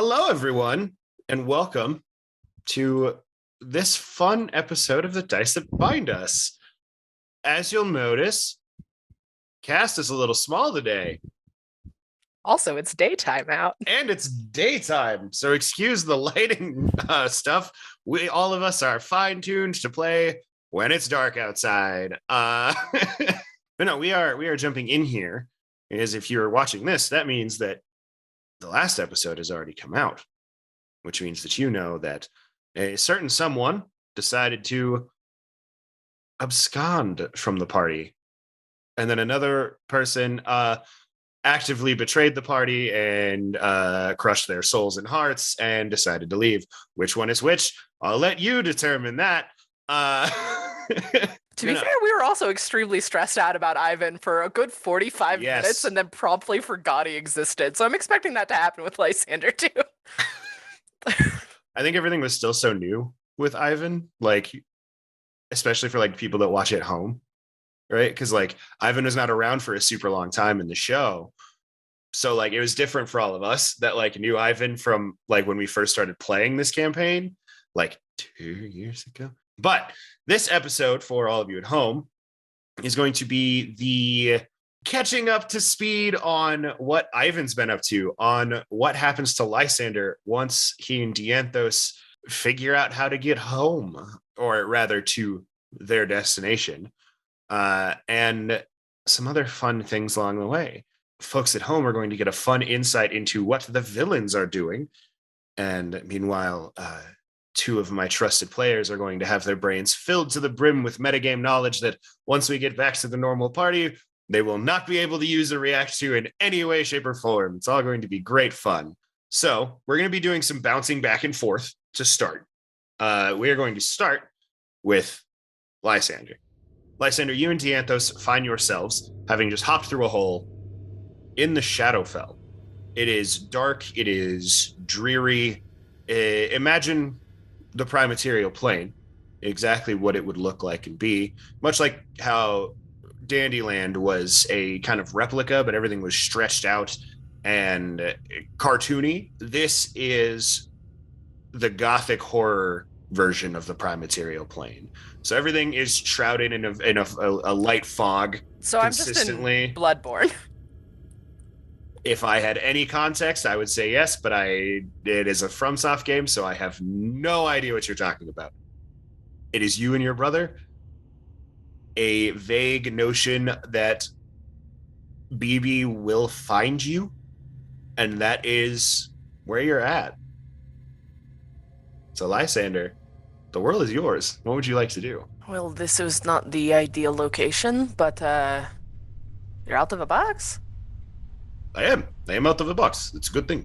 Hello, everyone, and welcome to this fun episode of The Dice That Bind Us. As you'll notice, cast is a little small today. Also, it's daytime out. And it's daytime, so excuse the lighting stuff. All of us are fine-tuned to play when it's dark outside. But no, we are jumping in here, because if you're watching this, that means that the last episode has already come out, which means that you know that a certain someone decided to abscond from the party. And then another person actively betrayed the party and crushed their souls and hearts and decided to leave. Which one is which? I'll let you determine that. To be fair, we were also extremely stressed out about Ivan for a good 45 minutes and then promptly forgot he existed. So I'm expecting that to happen with Lysander too. I think everything was still so new with Ivan, like, especially for like people that watch at home, right? Because like Ivan was not around for a super long time in the show. So like it was different for all of us that like knew Ivan from like when we first started playing this campaign, like 2 years ago. But this episode, for all of you at home, is going to be the catching up to speed on what Ivan's been up to, on what happens to Lysander once he and Dianthos figure out how to get home, or rather to their destination, and some other fun things along the way. Folks at home are going to get a fun insight into what the villains are doing. And meanwhile, two of my trusted players are going to have their brains filled to the brim with metagame knowledge that once we get back to the normal party, they will not be able to use or react to in any way, shape, or form. It's all going to be great fun. So we're going to be doing some bouncing back and forth to start. We are going to start with Lysander. Lysander, you and Dianthos find yourselves having just hopped through a hole in the Shadowfell. It is dark. It is dreary. Imagine the prime material plane, exactly what it would look like and be, much like how Dandyland was a kind of replica, but everything was stretched out and cartoony. This is the gothic horror version of the prime material plane. So everything is shrouded in a light fog. So I'm just in Bloodborne. If I had any context, I would say yes, but it is a FromSoft game, so I have no idea what you're talking about. It is you and your brother. A vague notion that BB will find you, and that is where you're at. So, Lysander, the world is yours. What would you like to do? Well, this is not the ideal location, but you're out of the box? I am out of the box. It's a good thing.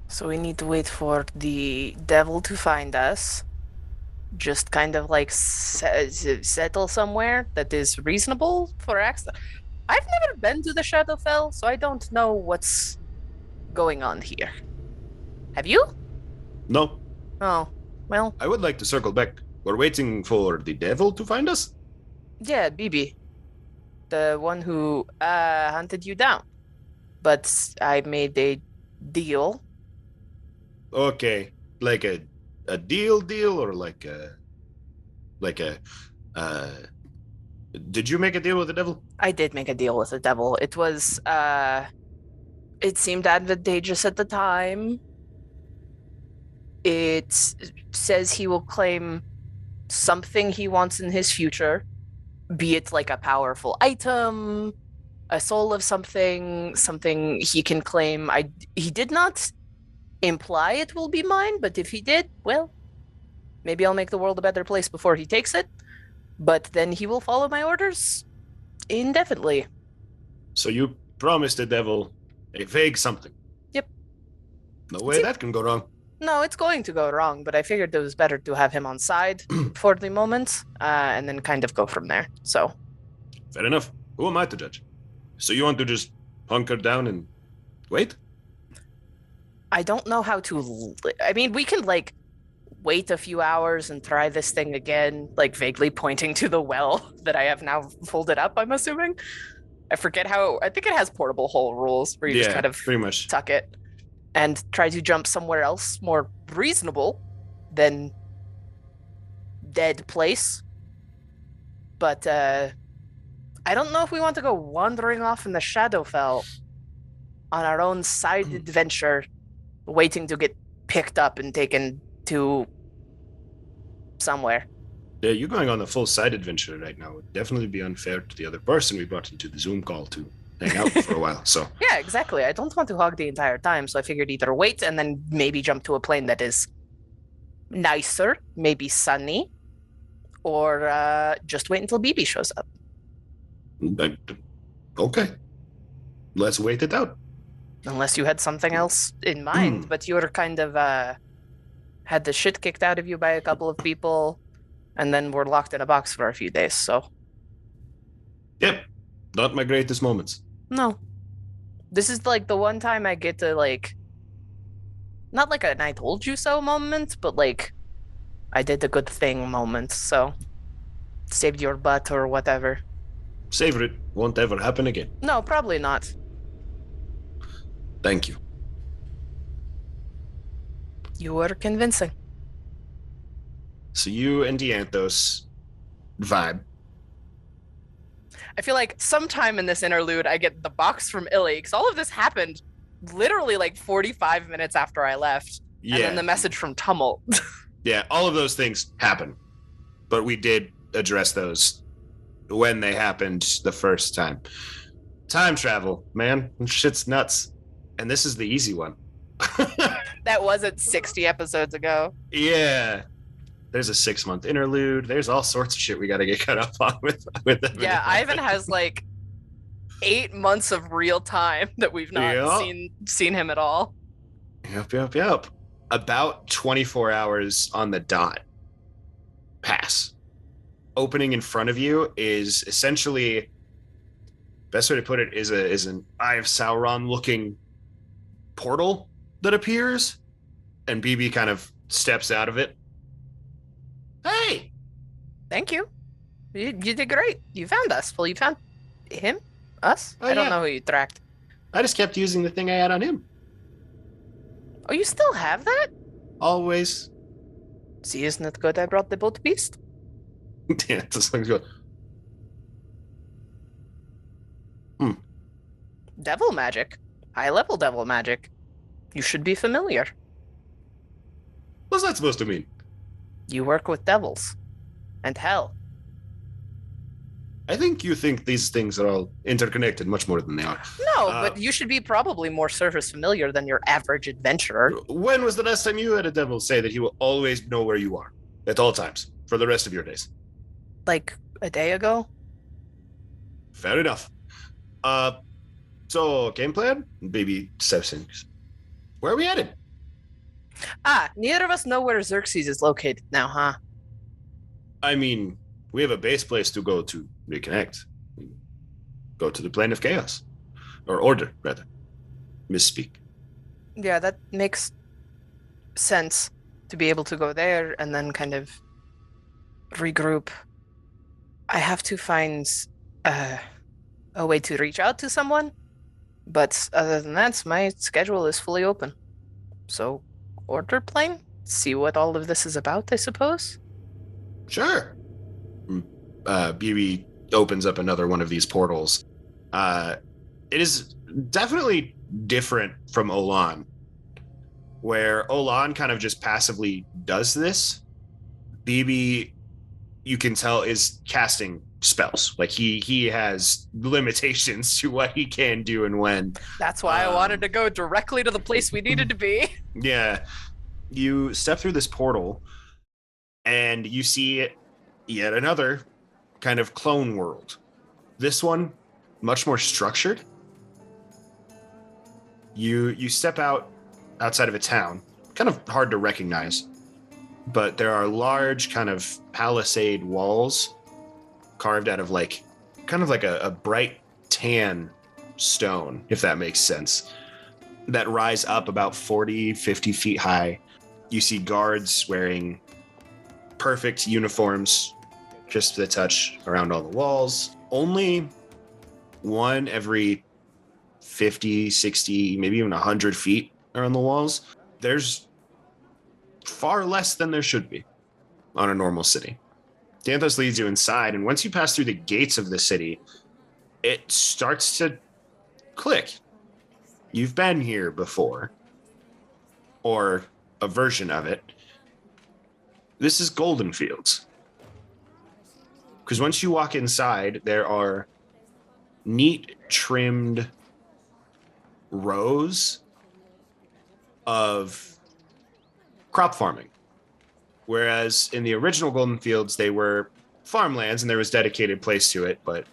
So we need to wait for the devil to find us. Just kind of like settle somewhere that is reasonable for access. I've never been to the Shadowfell, so I don't know what's going on here. Have you? No. Oh, well. I would like to circle back. We're waiting for the devil to find us? Yeah, BB. The one who hunted you down. But I made a deal. Okay, like a deal, or like a did you make a deal with the devil? I did make a deal with the devil. It was it seemed advantageous at the time. It says he will claim something he wants in his future, be it like a powerful item, a soul of something he can claim. He did not imply it will be mine, but if he did, well, maybe I'll make the world a better place before he takes it. But then he will follow my orders indefinitely. So you promised the devil a vague something. Yep. No way that can go wrong. No, it's going to go wrong, but I figured it was better to have him on side for the moment, and then kind of go from there. So. Fair enough. Who am I to judge? So you want to just hunker down and wait? I don't know how to... I mean, we can, like, wait a few hours and try this thing again, like, vaguely pointing to the well that I have now folded up, I'm assuming. I forget how... I think it has portable hole rules where you just kind of pretty much tuck it. and try to jump somewhere else more reasonable than dead place. But I don't know if we want to go wandering off in the Shadowfell on our own side adventure, waiting to get picked up and taken to somewhere. Yeah, you're going on a full side adventure right now. It would definitely be unfair to the other person we brought into the Zoom call to hang out for a while. So Yeah, exactly. I don't want to hog the entire time, so I figured either wait and then maybe jump to a plane that is nicer, maybe sunny, or just wait until BB shows up. Okay, let's wait it out. Unless you had something else in mind, but you were kind of had the shit kicked out of you by a couple of people, and then were locked in a box for a few days. So, yep, not my greatest moments. No, this is like the one time I get to like, not like an "I told you so" moment, but like I did a good thing moment. So, saved your butt or whatever. Savor it. Won't ever happen again. No, probably not. Thank you. You were convincing. So you and Dianthos vibe. I feel like sometime in this interlude, I get the box from Illy, because all of this happened literally like 45 minutes after I left. Yeah. And then the message from Tumult. Yeah, all of those things happened. But we did address those when they happened the first time. Time travel, man. Shit's nuts. And this is the easy one. That wasn't 60 episodes ago. Yeah. There's a 6-month interlude. There's all sorts of shit we got to get cut up on with them. Yeah, Ivan has like 8 months of real time that we've not seen him at all. Yep. About 24 hours on the dot pass. Opening in front of you is essentially, best way to put it is an Eye of Sauron looking portal that appears, and BB kind of steps out of it. Hey! Thank you. You did great. You found us. Well, you found him? Us? I don't know who you tracked. I just kept using the thing I had on him. Oh, you still have that? Always. See, isn't it good I brought the boat beast? Yeah, this thing's good. Devil magic. High-level devil magic. You should be familiar. What's that supposed to mean? You work with devils. And hell. I think you think these things are all interconnected much more than they are. No, but you should be probably more surface familiar than your average adventurer. When was the last time you had a devil say that he will always know where you are at all times for the rest of your days? Like a day ago? Fair enough. So game plan? Baby steps in. Where are we headed? Neither of us know where Xerxes is located now, huh? I mean, we have a base place to go to reconnect. Go to the plane of chaos. Or order, rather. Misspeak. Yeah, that makes sense to be able to go there and then kind of regroup. I have to find a way to reach out to someone, but other than that, my schedule is fully open. So, order plane? See what all of this is about, I suppose? Sure. BB opens up another one of these portals. It is definitely different from Olan, where Olan kind of just passively does this. BB, you can tell, is casting spells. Like he has limitations to what he can do and when. That's why I wanted to go directly to the place we needed to be. Yeah. You step through this portal and you see yet another kind of clone world. This one, much more structured. You step outside of a town, kind of hard to recognize, but there are large kind of palisade walls carved out of like kind of like a bright tan stone, if that makes sense, that rise up about 40, 50 feet high. You see guards wearing perfect uniforms, just to the touch, around all the walls. Only one every 50, 60, maybe even 100 feet are on the walls. There's far less than there should be on a normal city. Danthos leads you inside, and once you pass through the gates of the city, it starts to click. You've been here before, or a version of it. This is Golden Fields. Because once you walk inside, there are neat, trimmed rows of crop farming. Whereas in the original Golden Fields, they were farmlands and there was dedicated place to it, but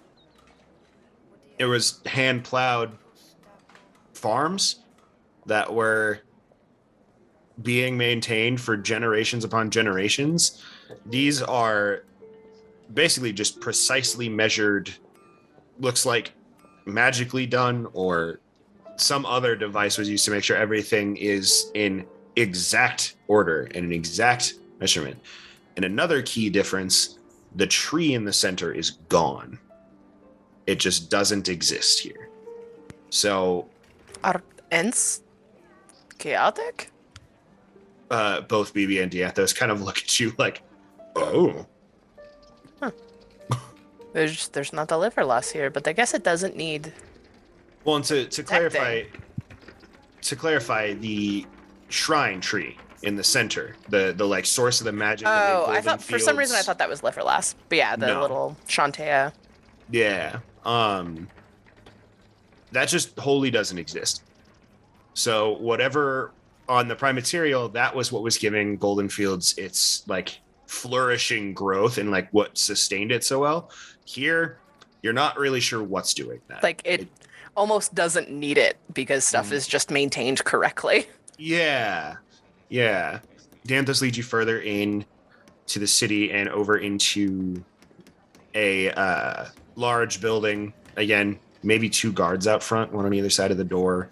it was hand plowed farms that were being maintained for generations upon generations. These are basically just precisely measured, looks like magically done, or some other device was used to make sure everything is in exact order and an exact measurement. And another key difference, the tree in the center is gone. It just doesn't exist here. So Are ents chaotic? Both BB and Dianthos kind of look at you like, oh. Huh. There's not a liver loss here, but I guess it doesn't need. Well, and to clarify, the shrine tree in the center, the like source of the magic. Oh, I thought for some reason I thought that was liver loss. But yeah, the little Shantea. Yeah. That just wholly doesn't exist. So whatever on the prime material, that was what was giving Golden Fields its like flourishing growth and like what sustained it so well. Here, you're not really sure what's doing that. Like it almost doesn't need it because stuff is just maintained correctly. Yeah. Yeah. Danthos leads you further in to the city and over into a large building. Again, maybe 2 guards out front, one on either side of the door,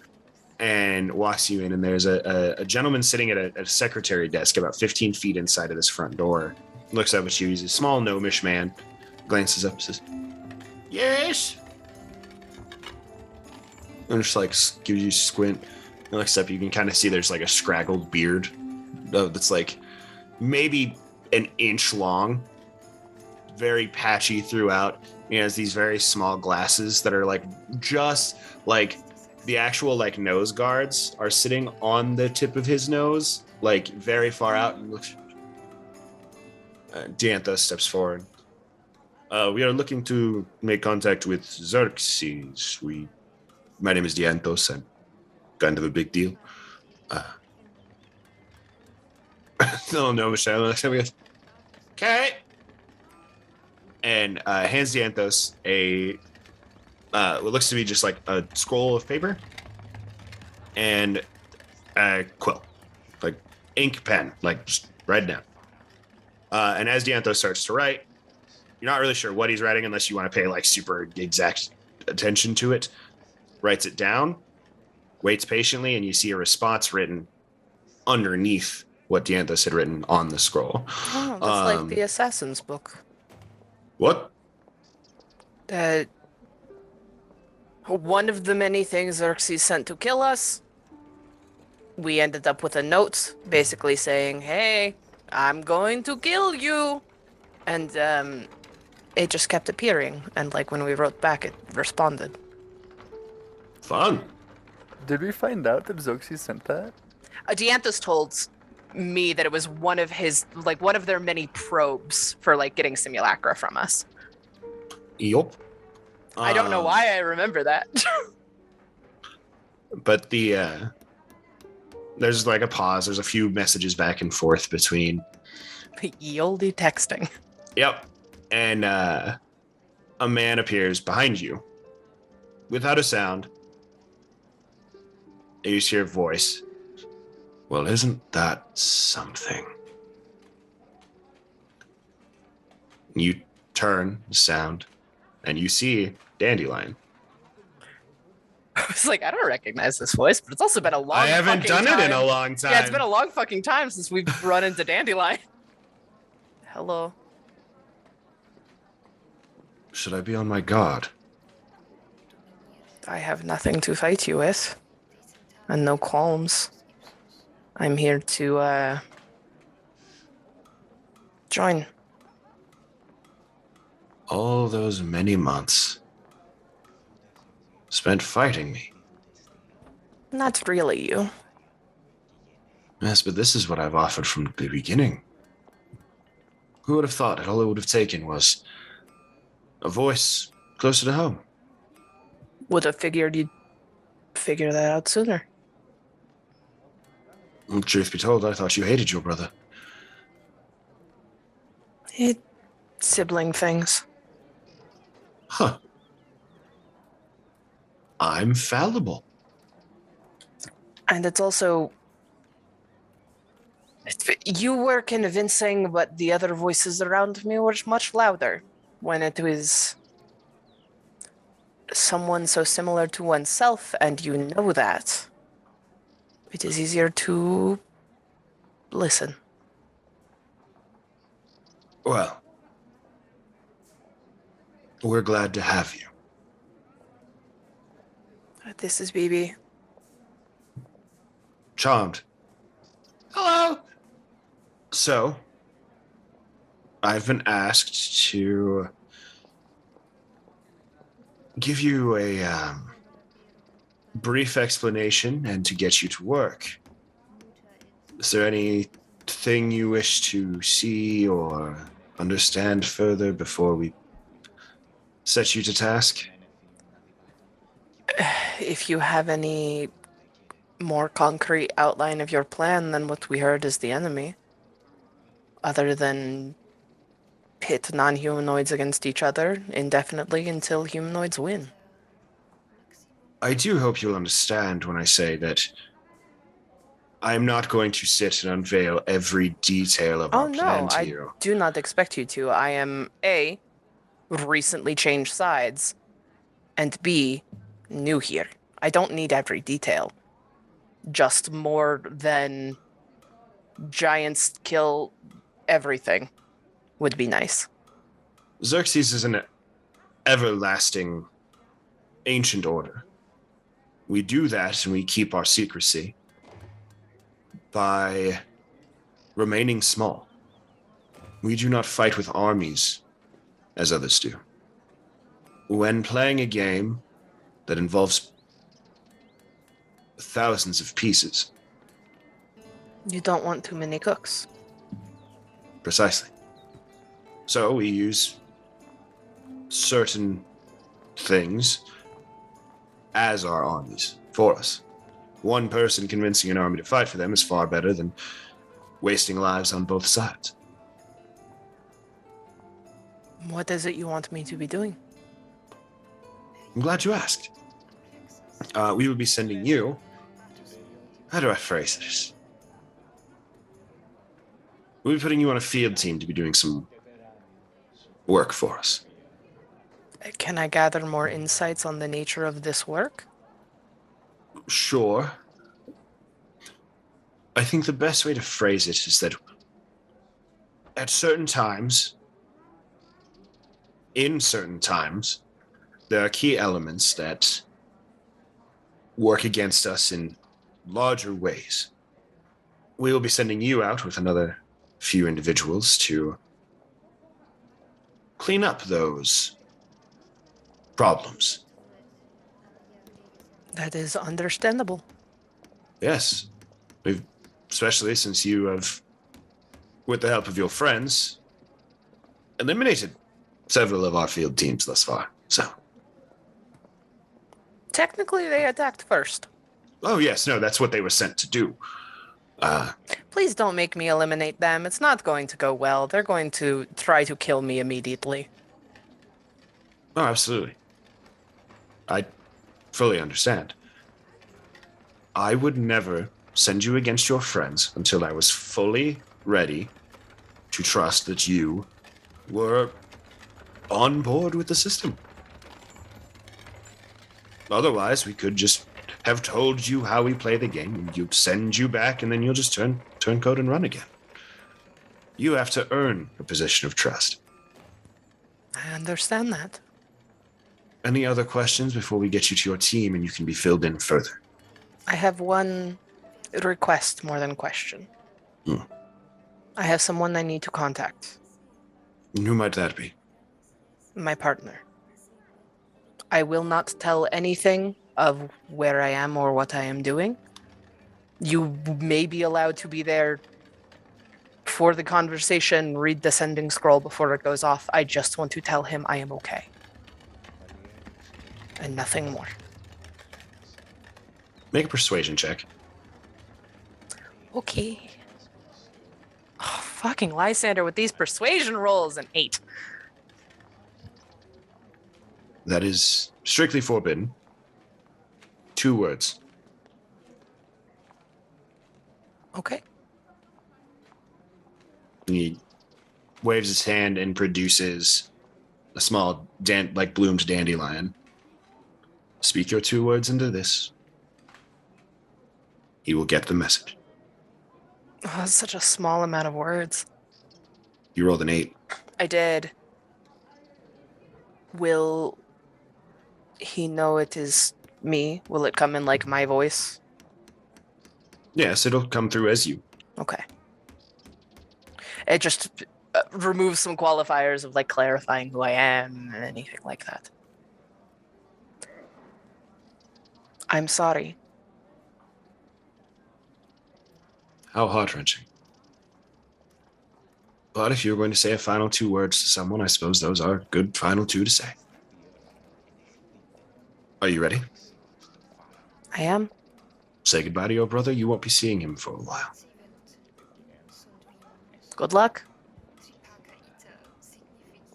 and walks you in. And there's a gentleman sitting at a secretary desk about 15 feet inside of this front door. Looks up at you. He's a small gnomish man. Glances up and says, "Yes?" And just like gives you a squint. And looks up. You can kind of see there's like a scraggled beard that's like maybe an inch long, very patchy throughout. He has these very small glasses that are like just like the actual like nose guards are sitting on the tip of his nose, like very far out, and looks. Dianthos steps forward. We are looking to make contact with Xerxes. My name is Dianthos. I'm kind of a big deal. No, Michelle. Okay. And hands Dianthos what looks to be just like a scroll of paper and a quill, like ink pen, like just write it down. And as Dianthos starts to write, you're not really sure what he's writing unless you want to pay like super exact attention to it. Writes it down, waits patiently, and you see a response written underneath what Dianthos had written on the scroll. Oh, that's like the Assassin's Book. What? One of the many things Xerxes sent to kill us, we ended up with a note basically saying, "Hey, I'm going to kill you." And it just kept appearing. And like when we wrote back, it responded. Fun. Did we find out that Xerxes sent that? Dianthos told me that it was one of their many probes for like getting simulacra from us. Yup. I don't know why I remember that. But there's like a pause. There's a few messages back and forth between. Ye olde texting. Yep. And a man appears behind you without a sound. And you hear a voice. Well, isn't that something? You turn the sound and you see Dandelion. I was like, I don't recognize this voice, but it's also been a long I haven't done it in a long time. Yeah, it's been a long fucking time since we've run into Dandelion. Hello. Should I be on my guard? I have nothing to fight you with. and no qualms. I'm here to join. All those many months spent fighting me. Not really you. Yes, but this is what I've offered from the beginning. Who would have thought that all it would have taken was a voice closer to home? Would have figured you'd figure that out sooner. Well, truth be told, I thought you hated your brother. Sibling things. Huh. I'm fallible. And it's also... You were convincing, but the other voices around me were much louder when it was someone so similar to oneself, and you know that. It is easier to listen. Well, we're glad to have you. This is BB. Charmed. Hello. So, I've been asked to give you a brief explanation and to get you to work. Is there anything you wish to see or understand further before we set you to task? If you have any more concrete outline of your plan than what we heard is the enemy, other than pit non-humanoids against each other indefinitely until humanoids win. I do hope you'll understand when I say that I'm not going to sit and unveil every detail of our plan to you. I do not expect you to. I am A, recently changed sides, and B, new here. I don't need every detail. Just more than giants kill everything would be nice. Xerxes is an everlasting ancient order. We do that and we keep our secrecy by remaining small. We do not fight with armies as others do. When playing a game that involves thousands of pieces. You don't want too many cooks. Precisely. So we use certain things as our armies for us. One person convincing an army to fight for them is far better than wasting lives on both sides. What is it you want me to be doing? I'm glad you asked. We will be sending you... How do I phrase this? We'll be putting you on a field team to be doing some work for us. Can I gather more insights on the nature of this work? Sure. I think the best way to phrase it is that at certain times, in certain times, there are key elements that work against us in larger ways. We will be sending you out with another few individuals to clean up those problems. That is understandable. Yes. Especially since you have, with the help of your friends, eliminated several of our field teams thus far. So. Technically, they attacked first. Oh, yes. No, that's what they were sent to do. Please don't make me eliminate them. It's not going to go well. They're going to try to kill me immediately. Oh, absolutely. I fully understand. I would never send you against your friends until I was fully ready to trust that you were on board with the system. Otherwise, we could just have told you how we play the game, and you'd send you back, and then you'll just turn code and run again. You have to earn a position of trust. I understand that. Any other questions before we get you to your team and you can be filled in further? I have one request more than question. Hmm. I have someone I need to contact. And who might that be? My partner. I will not tell anything of where I am or what I am doing. You may be allowed to be there for the conversation, read the sending scroll before it goes off. I just want to tell him I am okay. And nothing more. Make a persuasion check. Okay. Oh, fucking Lysander with these persuasion rolls. An 8. That is strictly forbidden. 2 words. Okay. He waves his hand and produces a small, bloomed dandelion. Speak your 2 words into this. He will get the message. Oh, that's such a small amount of words. You rolled an 8. I did. Will he know it is me? Will it come in like my voice? Yes, it'll come through as you. Okay. It just removes some qualifiers of like clarifying who I am and anything like that. I'm sorry. How heart-wrenching. But if you're going to say a final 2 words to someone, I suppose those are good final 2 to say. Are you ready? I am. Say goodbye to your brother. You won't be seeing him for a while. Good luck.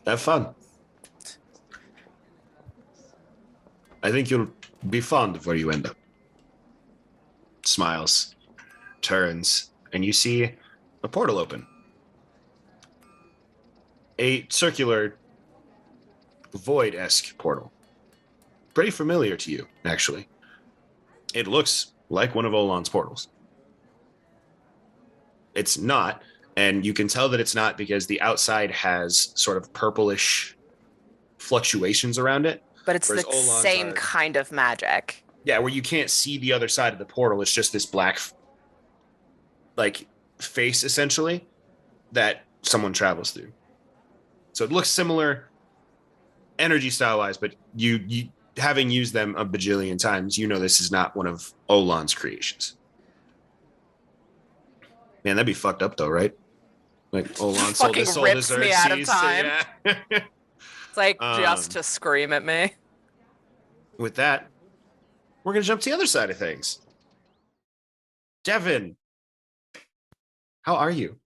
Have fun. I think you'll be fond of where you end up. Smiles, turns, and you see a portal open. A circular, void-esque portal. Pretty familiar to you, actually. It looks like one of Olan's portals. It's not, and you can tell that it's not because the outside has sort of purplish fluctuations around it. But it's the Olan's same kind of magic. Yeah, where you can't see the other side of the portal. It's just this black, like, face, essentially, that someone travels through. So it looks similar energy style-wise, but you having used them a bajillion times, you know this is not one of Olan's creations. Man, that'd be fucked up, though, right? Like, Olan sold his soul to rips me out of time. Yeah. It's like just to scream at me. With that, we're going to jump to the other side of things. Devin, how are you?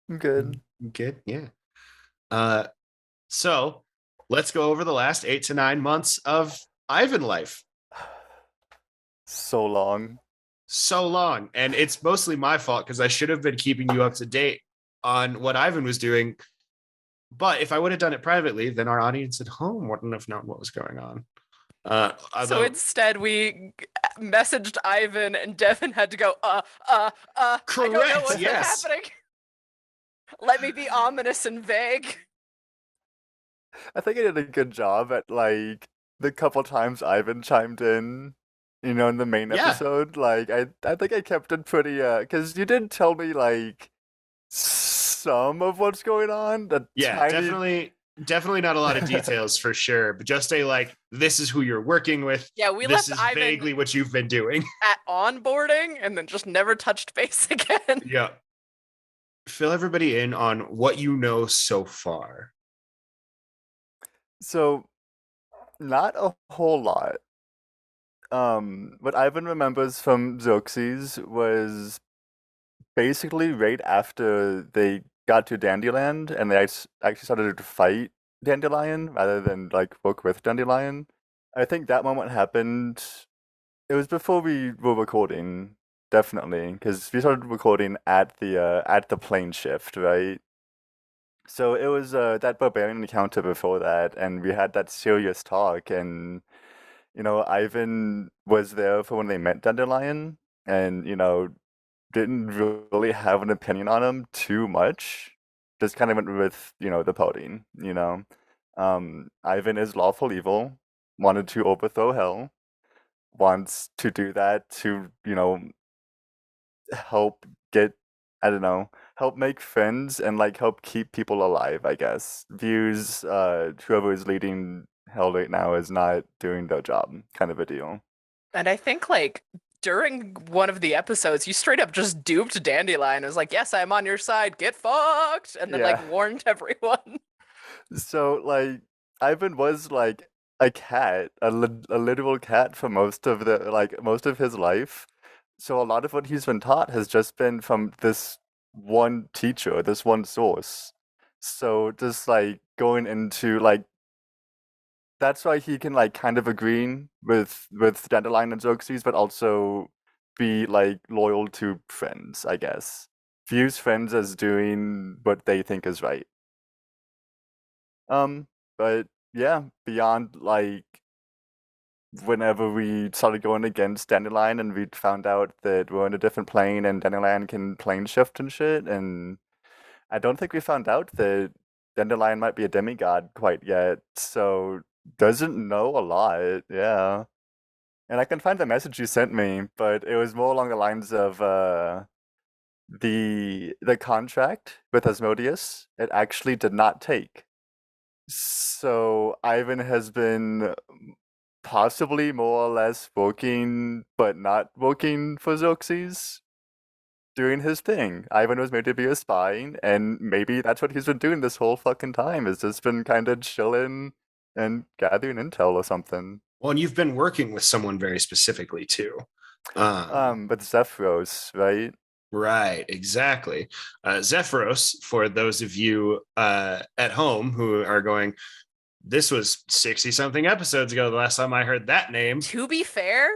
I'm good. Good, yeah. So let's go over the last 8 to 9 months of Ivan life. So long. So long. And it's mostly my fault because I should have been keeping you up to date on what Ivan was doing. But if I would have done it privately, then our audience at home wouldn't have known what was going on. So instead, we messaged Ivan, and Devin had to go, Correct, I don't know what's yes. happening. Let me be ominous and vague. I think I did a good job at, like, the couple times Ivan chimed in, you know, in the main episode. Like, I think I kept it pretty, because you did tell me, like, some of what's going on. Definitely not a lot of details for sure, but just say, like, this is who you're working with. Yeah, we this left is Ivan vaguely what you've been doing at onboarding, and then just never touched base again. Yeah. Fill everybody in on what you know so far. So, not a whole lot. What Ivan remembers from Xerxes was basically right after they got to Dandelion and they actually started to fight Dandelion rather than like work with Dandelion. I think that moment happened. It was before we were recording, definitely, because we started recording at the plane shift, right? So it was that barbarian encounter before that, and we had that serious talk, and you know, Ivan was there for when they met Dandelion, and you know, didn't really have an opinion on him too much. Just kind of went with, you know, the pouting, you know. Ivan is lawful evil, wanted to overthrow hell. wants to do that to, help get, I don't know, help make friends and like help keep people alive, I guess. Views whoever is leading Hell right now is not doing their job, kind of a deal. And I think like during one of the episodes, you straight up just duped Dandelion. It was like, "Yes, I'm on your side. Get fucked," and then like Yeah. warned everyone. So like Ivan was like a cat, a literal cat for most of his life. So a lot of what he's been taught has just been from this one teacher, this one source. So just like going into like that's why he can like kind of agree with Dandelion and Xerxes, but also be like loyal to friends, I guess. Views friends as doing what they think is right. But yeah, beyond like whenever we started going against Dandelion and we found out that we're in a different plane and Dandelion can plane shift and shit, and I don't think we found out that Dandelion might be a demigod quite yet, so doesn't know a lot, yeah. And I can find the message you sent me, but it was more along the lines of the contract with Asmodeus, it actually did not take. So Ivan has been possibly more or less working, but not working for Xerxes, doing his thing. Ivan was made to be a spy, and maybe that's what he's been doing this whole fucking time, is just been kind of chilling and gathering intel or something. Well, and you've been working with someone very specifically too. But Zephyros, right? Right, exactly. Zephyros, for those of you at home who are going, this was 60 something episodes ago, the last time I heard that name. To be fair,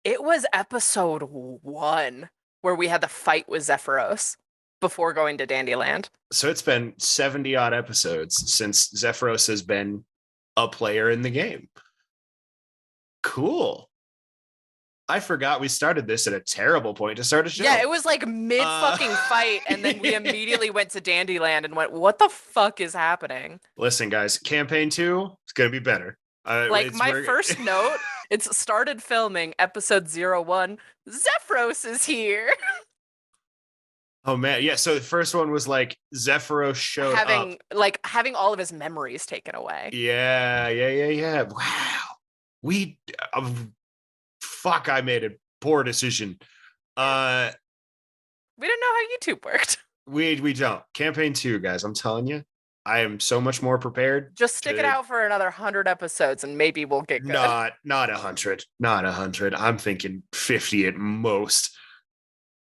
it was episode 1 where we had the fight with Zephyros before going to Dandyland. So it's been 70 odd episodes since Zephyros has been a player in the game. Cool. I forgot we started this at a terrible point to start a show. Yeah, it was like mid fucking fight, and then we immediately went to Dandyland and went, "What the fuck is happening?" Listen, guys, campaign 2 is going to be better. Like my first note, it's started filming episode 01. Zephyros is here. Oh man, yeah. So the first one was like Zephyros showed up, having all of his memories taken away. Yeah. Wow, we fuck. I made a poor decision. We didn't know how YouTube worked. We don't. Campaign 2, guys. I'm telling you, I am so much more prepared. Just stick it out for another 100 episodes, and maybe we'll get good. Not 100. Not 100. I'm thinking 50 at most.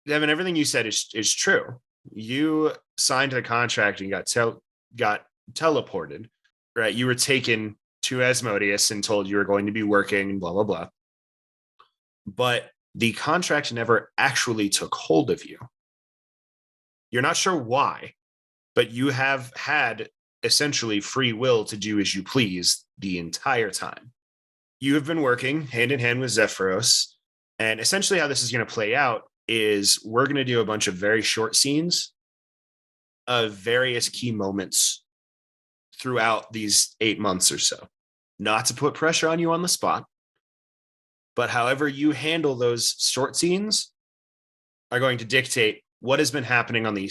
Devin, everything you said is true. You signed a contract and got teleported, right? You were taken to Asmodeus and told you were going to be working and blah, blah, blah. But the contract never actually took hold of you. You're not sure why, but you have had essentially free will to do as you please the entire time. You have been working hand in hand with Zephyros, and essentially how this is going to play out is we're going to do a bunch of very short scenes of various key moments throughout these 8 months or so. Not to put pressure on you on the spot, but however you handle those short scenes are going to dictate what has been happening on the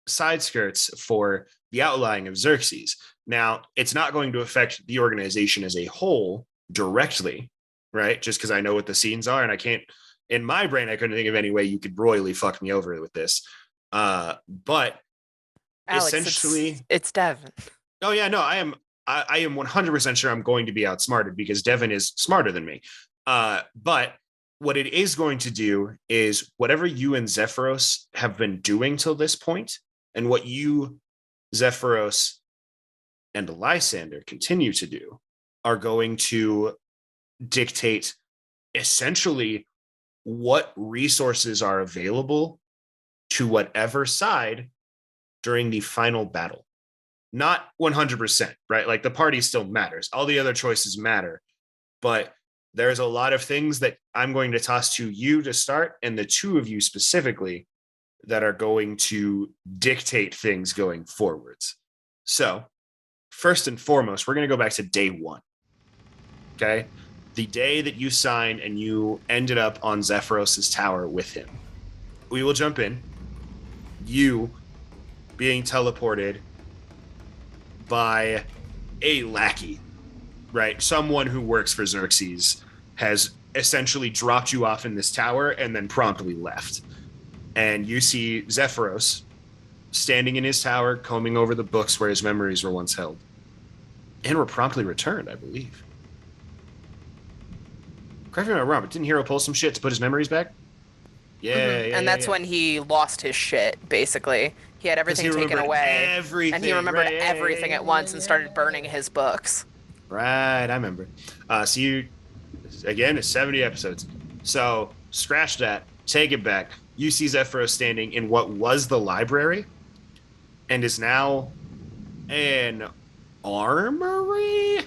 side skirts for the outlying of Xerxes. Now, it's not going to affect the organization as a whole directly, right? Just because I know what the scenes are, and I can't, in my brain, I couldn't think of any way you could royally fuck me over with this. But Alex, essentially, it's Devin. Oh yeah, no, I am 100% sure I'm going to be outsmarted because Devin is smarter than me. But what it is going to do is whatever you and Zephyros have been doing till this point, and what you, Zephyros, and Lysander continue to do, are going to dictate essentially what resources are available to whatever side during the final battle. Not 100%, right? Like the party still matters. All the other choices matter. But there's a lot of things that I'm going to toss to you to start, and the two of you specifically that are going to dictate things going forwards. So, first and foremost, we're going to go back to day 1. Okay? the day that you signed and you ended up on Zephyros's tower with him. We will jump in. You being teleported by a lackey, right? Someone who works for Xerxes has essentially dropped you off in this tower and then promptly left. And you see Zephyros standing in his tower, combing over the books where his memories were once held. And were promptly returned, I believe. Correct me if I'm wrong, but didn't Hero pull some shit to put his memories back? Yeah, And that's when he lost his shit, basically. He had everything taken away. And he remembered everything at once and started burning his books. Right, I remember. So you, again, it's 70 episodes. So scratch that, take it back. You see Zephyros standing in what was the library and is now an armory?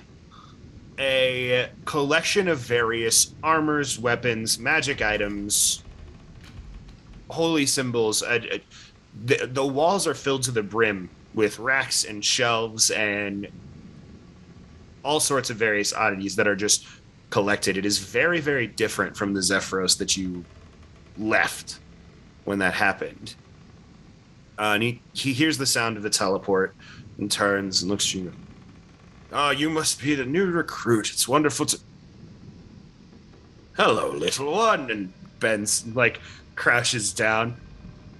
A collection of various armors, weapons, magic items, holy symbols. The walls are filled to the brim with racks and shelves and all sorts of various oddities that are just collected. It is very, very different from the Zephyros that you left when that happened. And he hears the sound of the teleport and turns and looks at you. Oh, you must be the new recruit. It's wonderful to... Hello, little one. And Ben's, crouches down.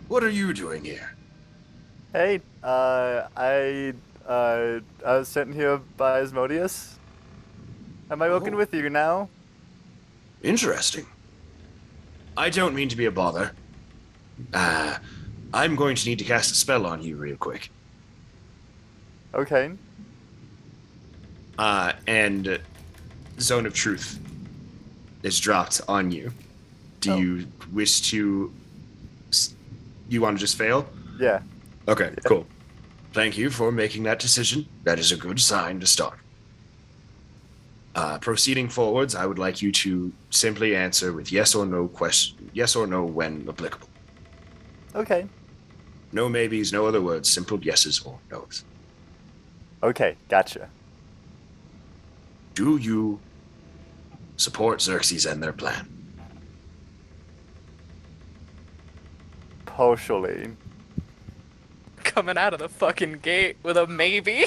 What are you doing here? Hey, I was sent here by Asmodeus. Am I working with you now? Interesting. I don't mean to be a bother. I'm going to need to cast a spell on you real quick. Okay. And Zone of Truth is dropped on you. Do you wish to... You want to just fail? Yeah. Okay, cool. Thank you for making that decision. That is a good sign to start. Proceeding forwards, I would like you to simply answer with yes or no when applicable. Okay. No maybes, no other words, simple yeses or nos. Okay, gotcha. Do you support Xerxes and their plan? Partially. Coming out of the fucking gate with a maybe.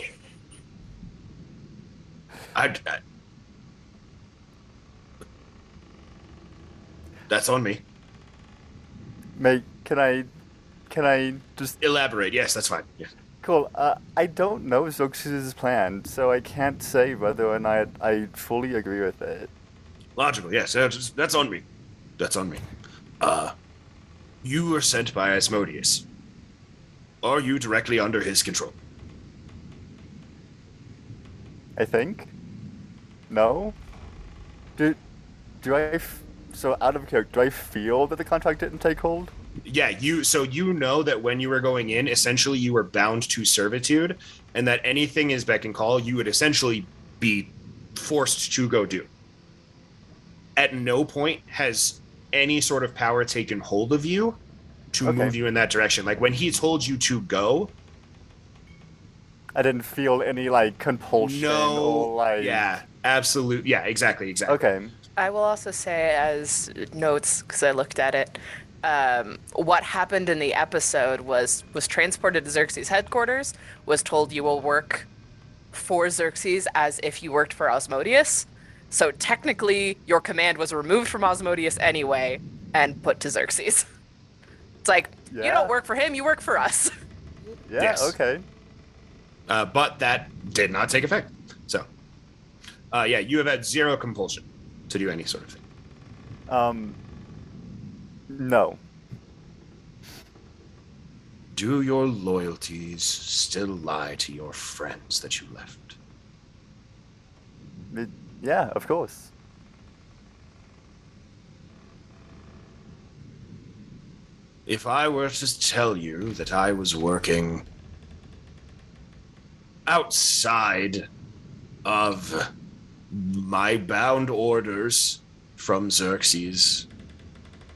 That's on me. Can I just... Elaborate. Yes, that's fine. Yes. Cool. I don't know Xerxes' plan, so I can't say whether or not I fully agree with it. Logical, yes. That's on me. That's on me. You were sent by Asmodeus. Are you directly under his control? I think. No? So out of character, do I feel that the contract didn't take hold? Yeah, you know that when you were going in, essentially you were bound to servitude, and that anything is beck and call, you would essentially be forced to go do. At no point has any sort of power taken hold of you to move you in that direction. Like when he told you to go, I didn't feel any compulsion or Yeah, absolutely. Yeah, exactly. Okay. I will also say as notes, because I looked at it, what happened in the episode was transported to Xerxes' headquarters, was told you will work for Xerxes as if you worked for Asmodeus. So technically, your command was removed from Asmodeus anyway and put to Xerxes. It's like, you don't work for him, you work for us. Yeah, yes. Okay. But that did not take effect. So, you have had zero compulsion to do any sort of thing. No. Do your loyalties still lie to your friends that you left? Yeah, of course. If I were to tell you that I was working outside of my bound orders from Xerxes,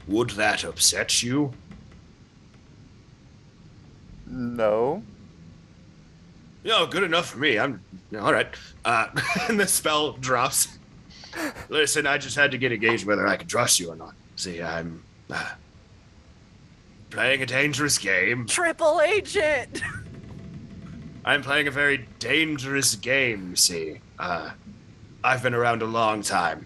would that upset you? No. No, good enough for me. I'm all right. And the spell drops. Listen, I just had to get a gauge whether I could trust you or not. See, I'm playing a dangerous game. Triple agent! I'm playing a very dangerous game, you see. I've been around a long time.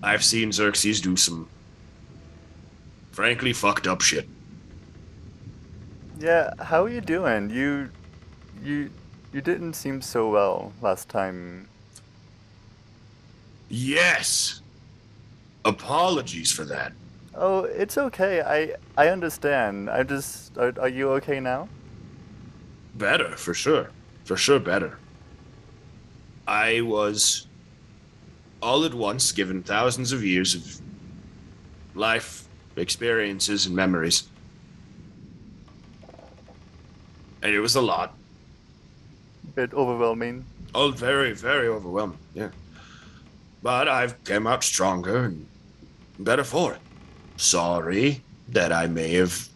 I've seen Xerxes do some frankly fucked up shit. Yeah, how are you doing? You didn't seem so well last time. Yes. Apologies for that. Oh, it's okay. I understand. I just are you okay now? Better, for sure. For sure, better. I was all at once given thousands of years of life experiences and memories. And it was a lot. Bit overwhelming. Oh, very, very overwhelming, yeah. But I've come out stronger and better for it. Sorry that I may have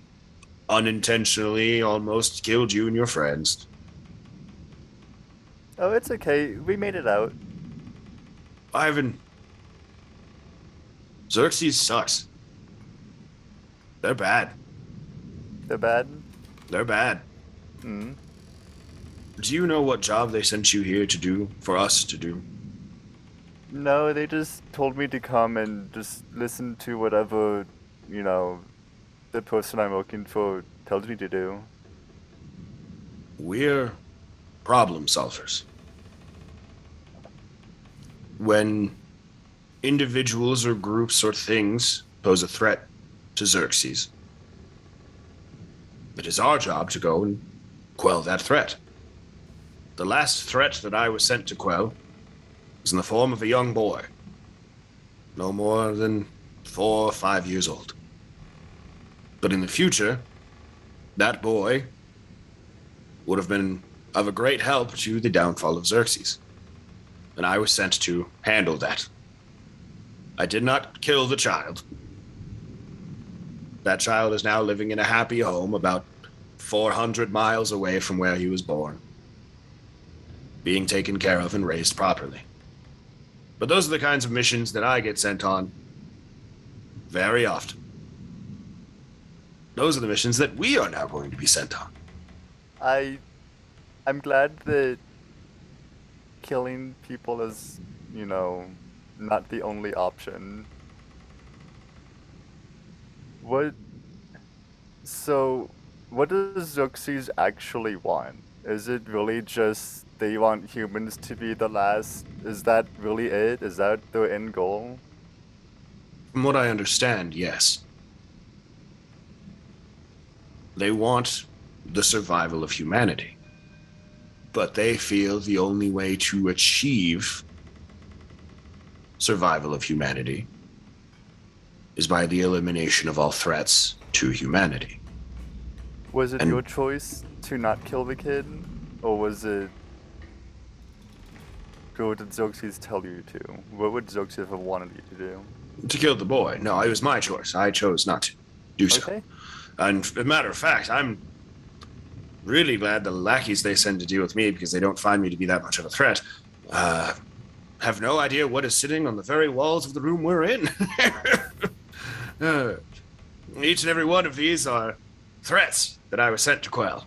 unintentionally almost killed you and your friends. Oh, it's okay. We made it out. Ivan, Xerxes sucks. They're bad. They're bad. They're bad. Hmm. Do you know what job they sent you here to do, for us to do? No, they just told me to come and just listen to whatever, the person I'm working for tells me to do. We're problem solvers. When individuals or groups or things pose a threat to Xerxes, it is our job to go and quell that threat. The last threat that I was sent to quell was in the form of a young boy, no more than 4 or 5 years old. But in the future, that boy would have been of a great help to the downfall of Xerxes, and I was sent to handle that. I did not kill the child. That child is now living in a happy home about 400 miles away from where he was born, being taken care of and raised properly. But those are the kinds of missions that I get sent on very often. Those are the missions that we are now going to be sent on. I'm glad that killing people is, not the only option. So, what does Xerxes actually want? Is it really just they want humans to be the last? Is that really it? Is that the end goal? From what I understand, yes. They want the survival of humanity. But they feel the only way to achieve survival of humanity is by the elimination of all threats to humanity. Was it your choice to not kill the kid? Or was it... What did Xerxes tell you to? What would Xerxes have wanted you to do? To kill the boy. No, it was my choice. I chose not to do so. Okay. And as a matter of fact, I'm really glad the lackeys they send to deal with me, because they don't find me to be that much of a threat, have no idea what is sitting on the very walls of the room we're in. Each and every one of these are threats that I was sent to quell.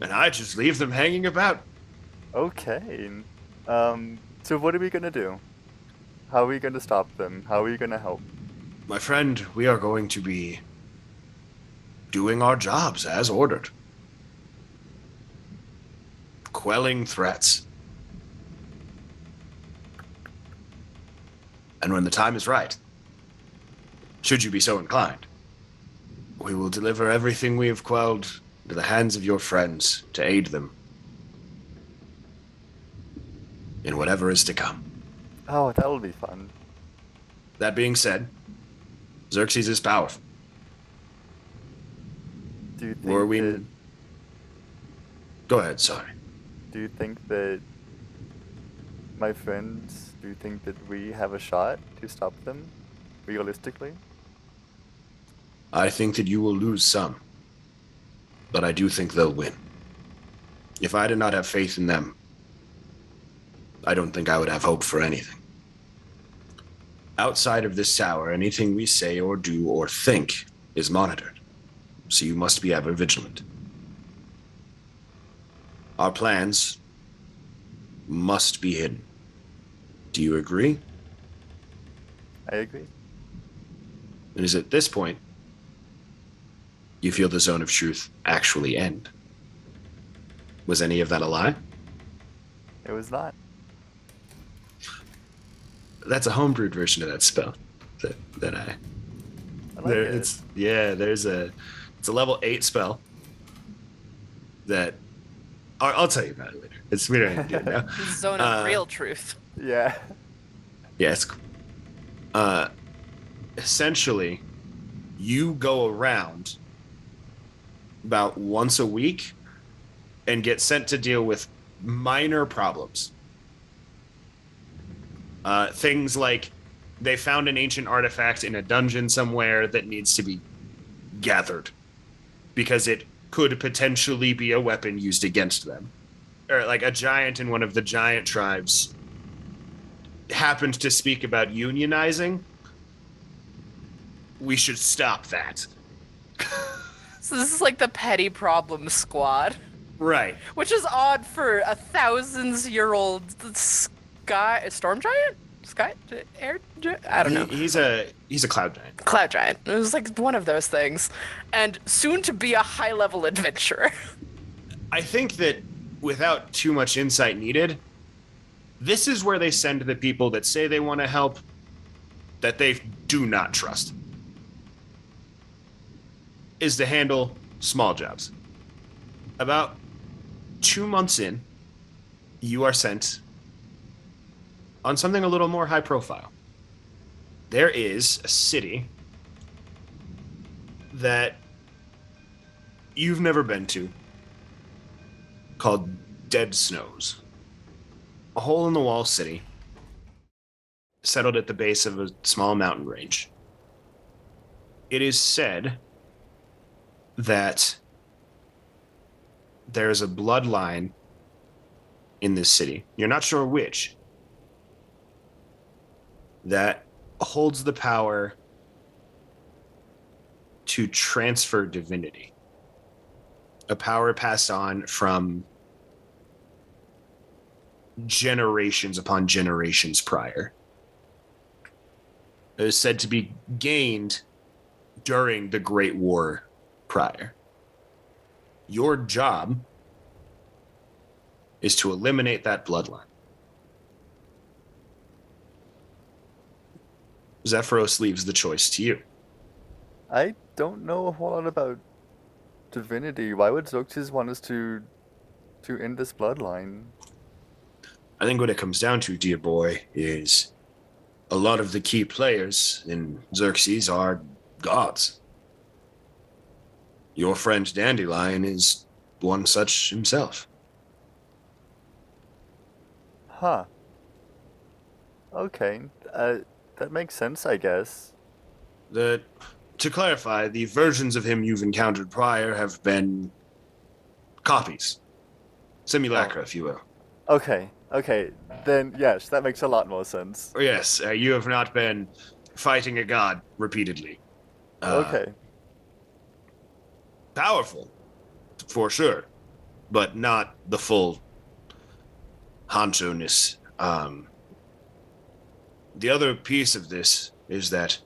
And I just leave them hanging about. Okay. So what are we gonna do? How are we gonna stop them? How are we gonna help? My friend, we are going to be doing our jobs as ordered. Quelling threats. And when the time is right, should you be so inclined, we will deliver everything we have quelled into the hands of your friends to aid them in whatever is to come. Oh, that'll be fun. That being said, Xerxes is powerful. Do you think that... Go ahead, sorry. Do you think that my friends, do you think that we have a shot to stop them, realistically? I think that you will lose some, but I do think they'll win. If I did not have faith in them, I don't think I would have hope for anything. Outside of this tower, anything we say or do or think is monitored, so you must be ever vigilant. Our plans must be hidden. Do you agree? I agree. And is at this point you feel the zone of truth actually end? Was any of that a lie? It was not. That's a homebrewed version of that spell that I I like there it. it's a level 8 spell that I'll tell you about it later. We don't need to do it now. Zone of real truth. Yeah. Yeah, it's cool. Essentially, you go around about once a week and get sent to deal with minor problems. Things like they found an ancient artifact in a dungeon somewhere that needs to be gathered because it could potentially be a weapon used against them. Or like a giant in one of the giant tribes happened to speak about unionizing. We should stop that. So this is like the petty problem squad, Right. which is odd for a thousands-year-old storm giant, air. I don't know. He's a cloud giant. Cloud giant. It was like one of those things, and soon to be a high-level adventurer. I think that without too much insight needed, this is where they send the people that say they want to help that they do not trust. Is to handle small jobs. About 2 months in, you are sent on something a little more high profile. There is a city that you've never been to called Dead Snows. A hole in the wall city settled at the base of a small mountain range. It is said that there is a bloodline in this city, you're not sure which, that holds the power to transfer divinity. A power passed on from generations upon generations prior. It was said to be gained during the Great War prior. Your job is to eliminate that bloodline. Zephyros leaves the choice to you. I don't know a whole lot about divinity. Why would Xerxes want us to end this bloodline? I think what it comes down to, dear boy, is a lot of the key players in Xerxes are gods. Your friend Dandelion is one such himself. Huh. Okay. That makes sense, I guess. To clarify, the versions of him you've encountered prior have been copies. Simulacra, if you will. Okay. Then, yes, that makes a lot more sense. Yes, you have not been fighting a god repeatedly. Okay. Powerful, for sure, but not the full honcho-ness. The other piece of this is that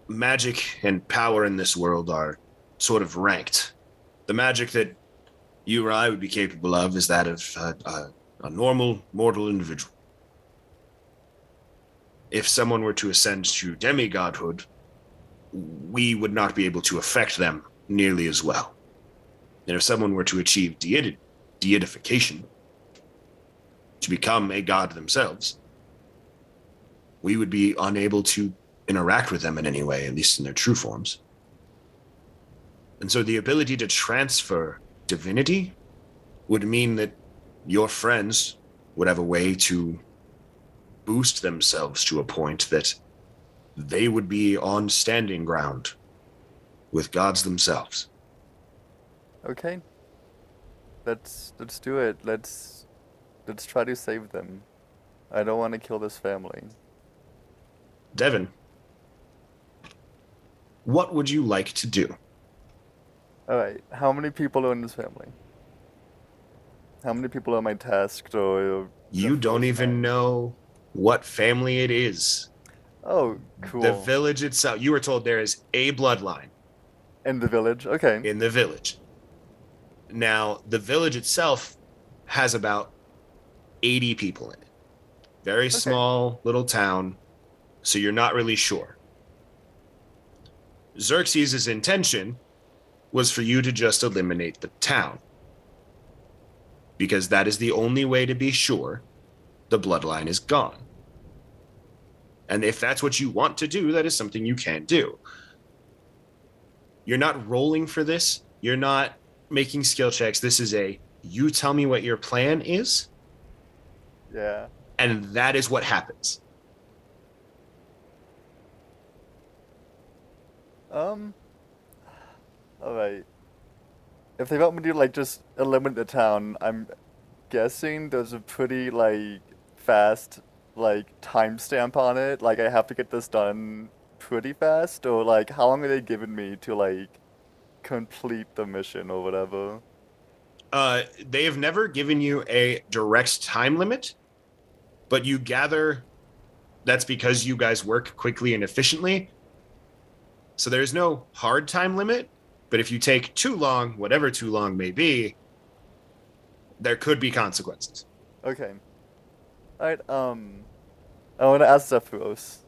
magic and power in this world are sort of ranked. The magic that you or I would be capable of is that of a normal mortal individual. If someone were to ascend to demigodhood, we would not be able to affect them nearly as well. And if someone were to achieve deidification, to become a god themselves, we would be unable to interact with them in any way, at least in their true forms. And so the ability to transfer divinity would mean that your friends would have a way to boost themselves to a point that they would be on standing ground with gods themselves. Okay. Let's do it. Let's try to save them. I don't want to kill this family. Devin, what would you like to do? All right, how many people are in this family? How many people am I tasked or the You don't first even time? know what family it is. Oh, The cool. village itself, you were told there is a bloodline In the village? Okay. in the village. Now, the village itself has about 80 people in it. Very Okay. small little town, so you're not really sure. Xerxes' intention was for you to just eliminate the town, because that is the only way to be sure the bloodline is gone. And if that's what you want to do, that is something you can do. You're not rolling for this. You're not making skill checks. This is you tell me what your plan is, Yeah. and that is what happens. Um, alright. If they want me to, like, just eliminate the town, I'm guessing there's a pretty, like, fast, like, timestamp on it. Like, I have to get this done pretty fast, or, like, how long are they giving me to, like, complete the mission or whatever? They have never given you a direct time limit, but you gather that's because you guys work quickly and efficiently. So there's no hard time limit, but if you take too long, whatever too long may be, there could be consequences. Okay. Alright, I want to ask Zephyros,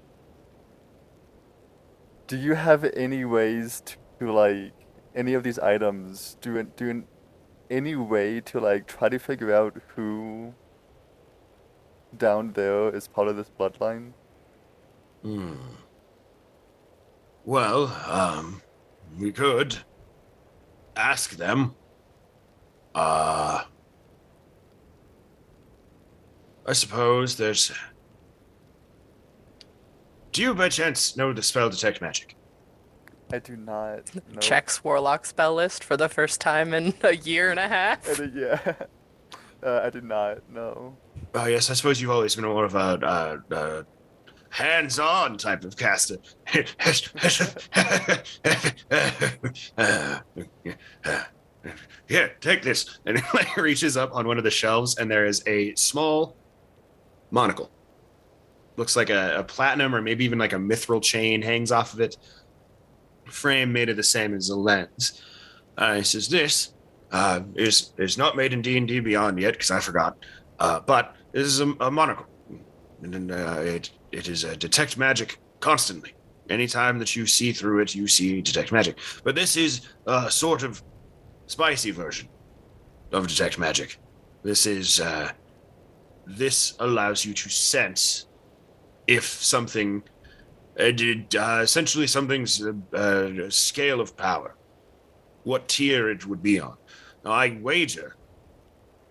do you have any ways to, like, any of these items, do any way to, like, try to figure out who down there is part of this bloodline? Hmm. Well, we could ask them. I suppose there's. Do you by chance know the spell Detect Magic? I do not know. Checks Warlock spell list for the first time in a year and a half. Yeah. I did not know. Oh, yes, I suppose you've always been more of a hands-on type of caster. Here, take this. And he like reaches up on one of the shelves, and there is a small monocle. Looks like a platinum or maybe even like a mithril chain hangs off of it. Frame made of the same as a lens. He says, this is not made in D&D Beyond yet, because I forgot. But this is a monocle. And it is detect magic constantly. Anytime that you see through it, you see detect magic. But this is a sort of spicy version of detect magic. This allows you to sense if something, essentially something's scale of power, what tier it would be on. Now, I wager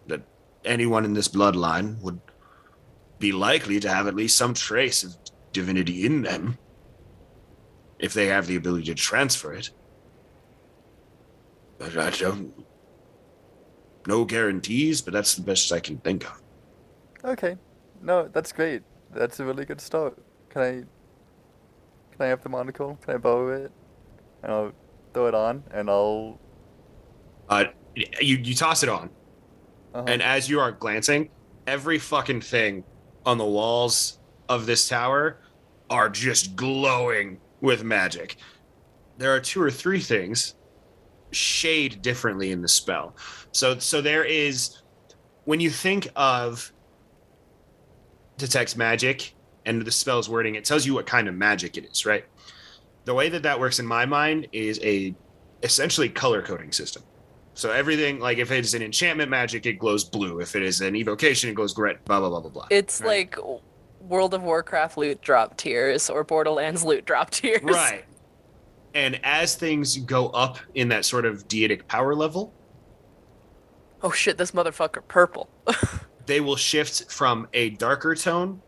that anyone in this bloodline would be likely to have at least some trace of divinity in them if they have the ability to transfer it. But I don't. No guarantees, but that's the best I can think of. Okay. No, that's great. That's a really good start. Can I have the monocle? Can I borrow it? And I'll throw it on, and I'll. You toss it on, and as you are glancing, every fucking thing on the walls of this tower are just glowing with magic. There are 2 or 3 things shade differently in the spell. So there is, when you think of detect magic and the spell's wording, it tells you what kind of magic it is, right? The way that works in my mind is essentially color coding system. So everything, like if it's an enchantment magic, it glows blue. If it is an evocation, it glows red, blah, blah, blah, blah, blah. It's right? Like World of Warcraft loot drop tiers or Borderlands loot drop tiers. Right. And as things go up in that sort of deitic power level. Oh shit, this motherfucker purple. They will shift from a darker tone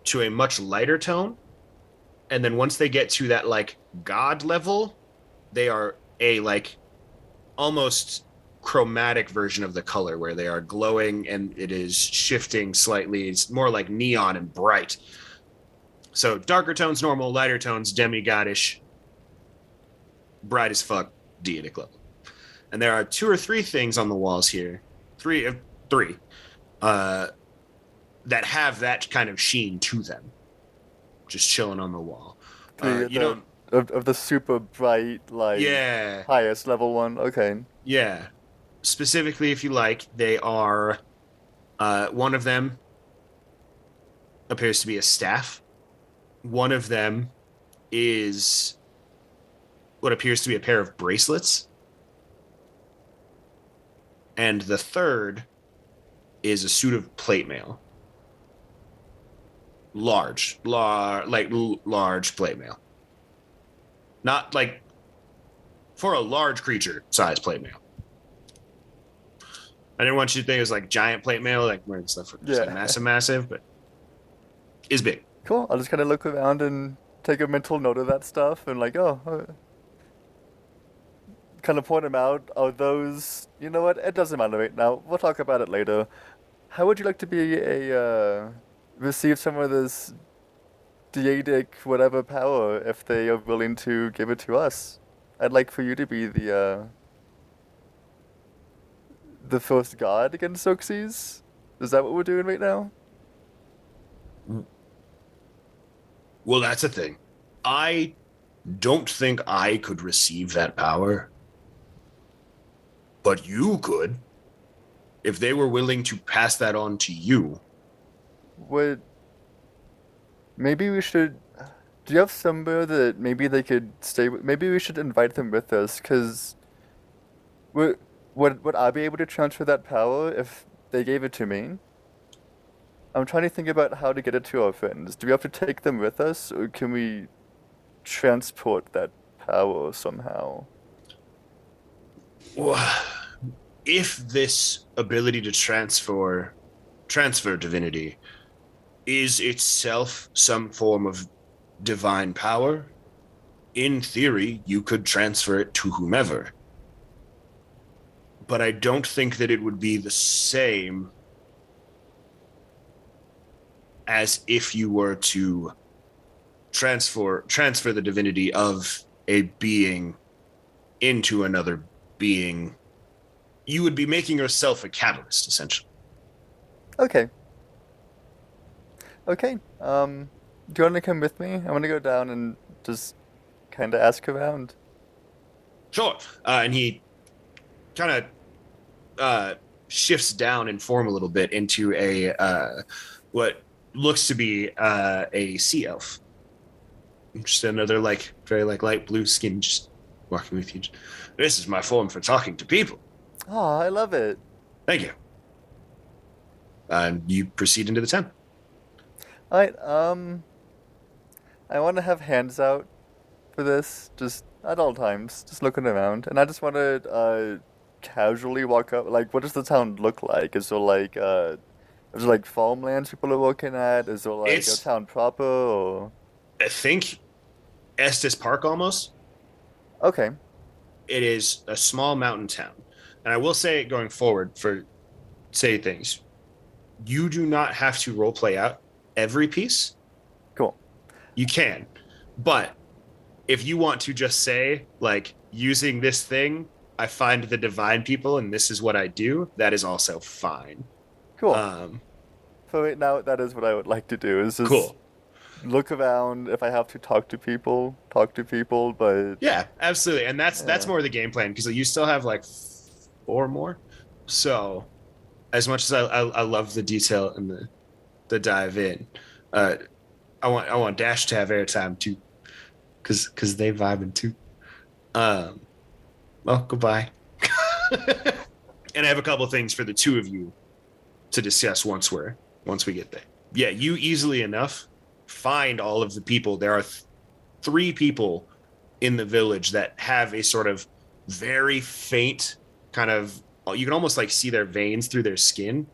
to a much lighter tone. And then once they get to that like god level, they are a like almost chromatic version of the color where they are glowing and it is shifting slightly. It's more like neon and bright. So darker tones, normal, lighter tones, demigodish, bright as fuck, deitic level. And there are 2 or 3 things on the walls here, three, that have that kind of sheen to them, just chilling on the wall. Of the super bright, like, yeah, highest level one. Okay. yeah. Specifically, if you like, they are. One of them appears to be a staff. One of them is what appears to be a pair of bracelets. And the third is a suit of plate mail. Large plate mail. Not like for a large creature size plate mail. I didn't want you to think it was like giant plate mail, like wearing stuff just like massive, but is big. Cool. I'll just kind of look around and take a mental note of that stuff and like, kind of point them out. Oh, those, you know what? It doesn't matter right now. We'll talk about it later. How would you like to be receive some of this deitic whatever power if they are willing to give it to us? I'd like for you to be the first god against Xerxes. Is that what we're doing right now? Well, that's the thing. I don't think I could receive that power. But you could. If they were willing to pass that on to you. Maybe we should... Do you have somewhere that maybe they could stay with? Maybe we should invite them with us, because... Would I be able to transfer that power if they gave it to me? I'm trying to think about how to get it to our friends. Do we have to take them with us, or can we transport that power somehow? Well, if this ability to transfer divinity is itself some form of divine power, in theory, you could transfer it to whomever. But I don't think that it would be the same as if you were to transfer the divinity of a being into another being. You would be making yourself a catalyst, essentially. Okay. Do you want to come with me? I want to go down and just kind of ask around. Sure. And he kind of shifts down in form a little bit into a what looks to be a sea elf. Just another very light blue skin, just walking with you. This is my form for talking to people. Oh, I love it. Thank you. And you proceed into the town. All right. I want to have hands out for this, just at all times, just looking around, and I just want to casually walk up. Like, what does the town look like? Is there like farmlands people are working at? Is there like a town proper? Or I think Estes Park almost. Okay. It is a small mountain town. And I will say, going forward, things, you do not have to role play out every piece. Cool. You can. But if you want to just say, like, using this thing, I find the divine people and this is what I do, that is also fine. Cool. So right now, that is what I would like to do, is just cool. Look around. If I have to talk to people, but... Yeah, absolutely. And that's more of the game plan, because you still have, like, 4 more. So, as much as I love the detail and the dive in, I want Dash to have airtime too, because they vibing too. Well, goodbye. And I have a couple of things for the 2 of you to discuss once we get there. Yeah, you easily enough find all of the people. There are 3 people in the village that have a sort of very faint kind of, you can almost like see their veins through their skin.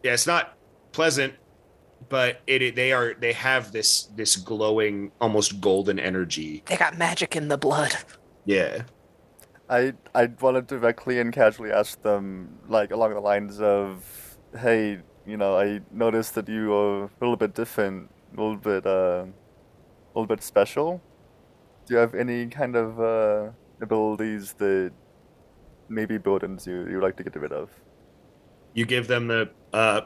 Yeah, it's not pleasant, but they have this glowing, almost golden energy. They got magic in the blood. Yeah. I want to directly and casually ask them, like, along the lines of, hey, I noticed that you are a little bit different, a little bit special. Do you have any kind of abilities that maybe burdens you like to get rid of? You give them the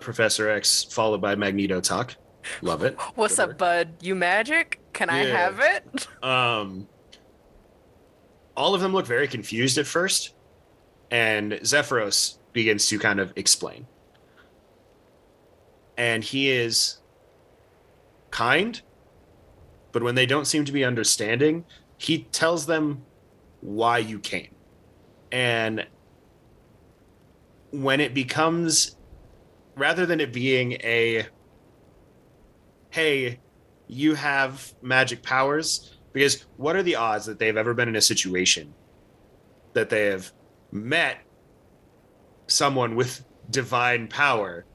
Professor X followed by Magneto talk. Love it. What's up, bud? You magic? Can I Yeah. have it? All of them look very confused at first, and Zephyros begins to kind of explain. And he is kind, but when they don't seem to be understanding, he tells them why you came. And when it becomes, rather than it being a, hey, you have magic powers, because what are the odds that they've ever been in a situation that they have met someone with divine power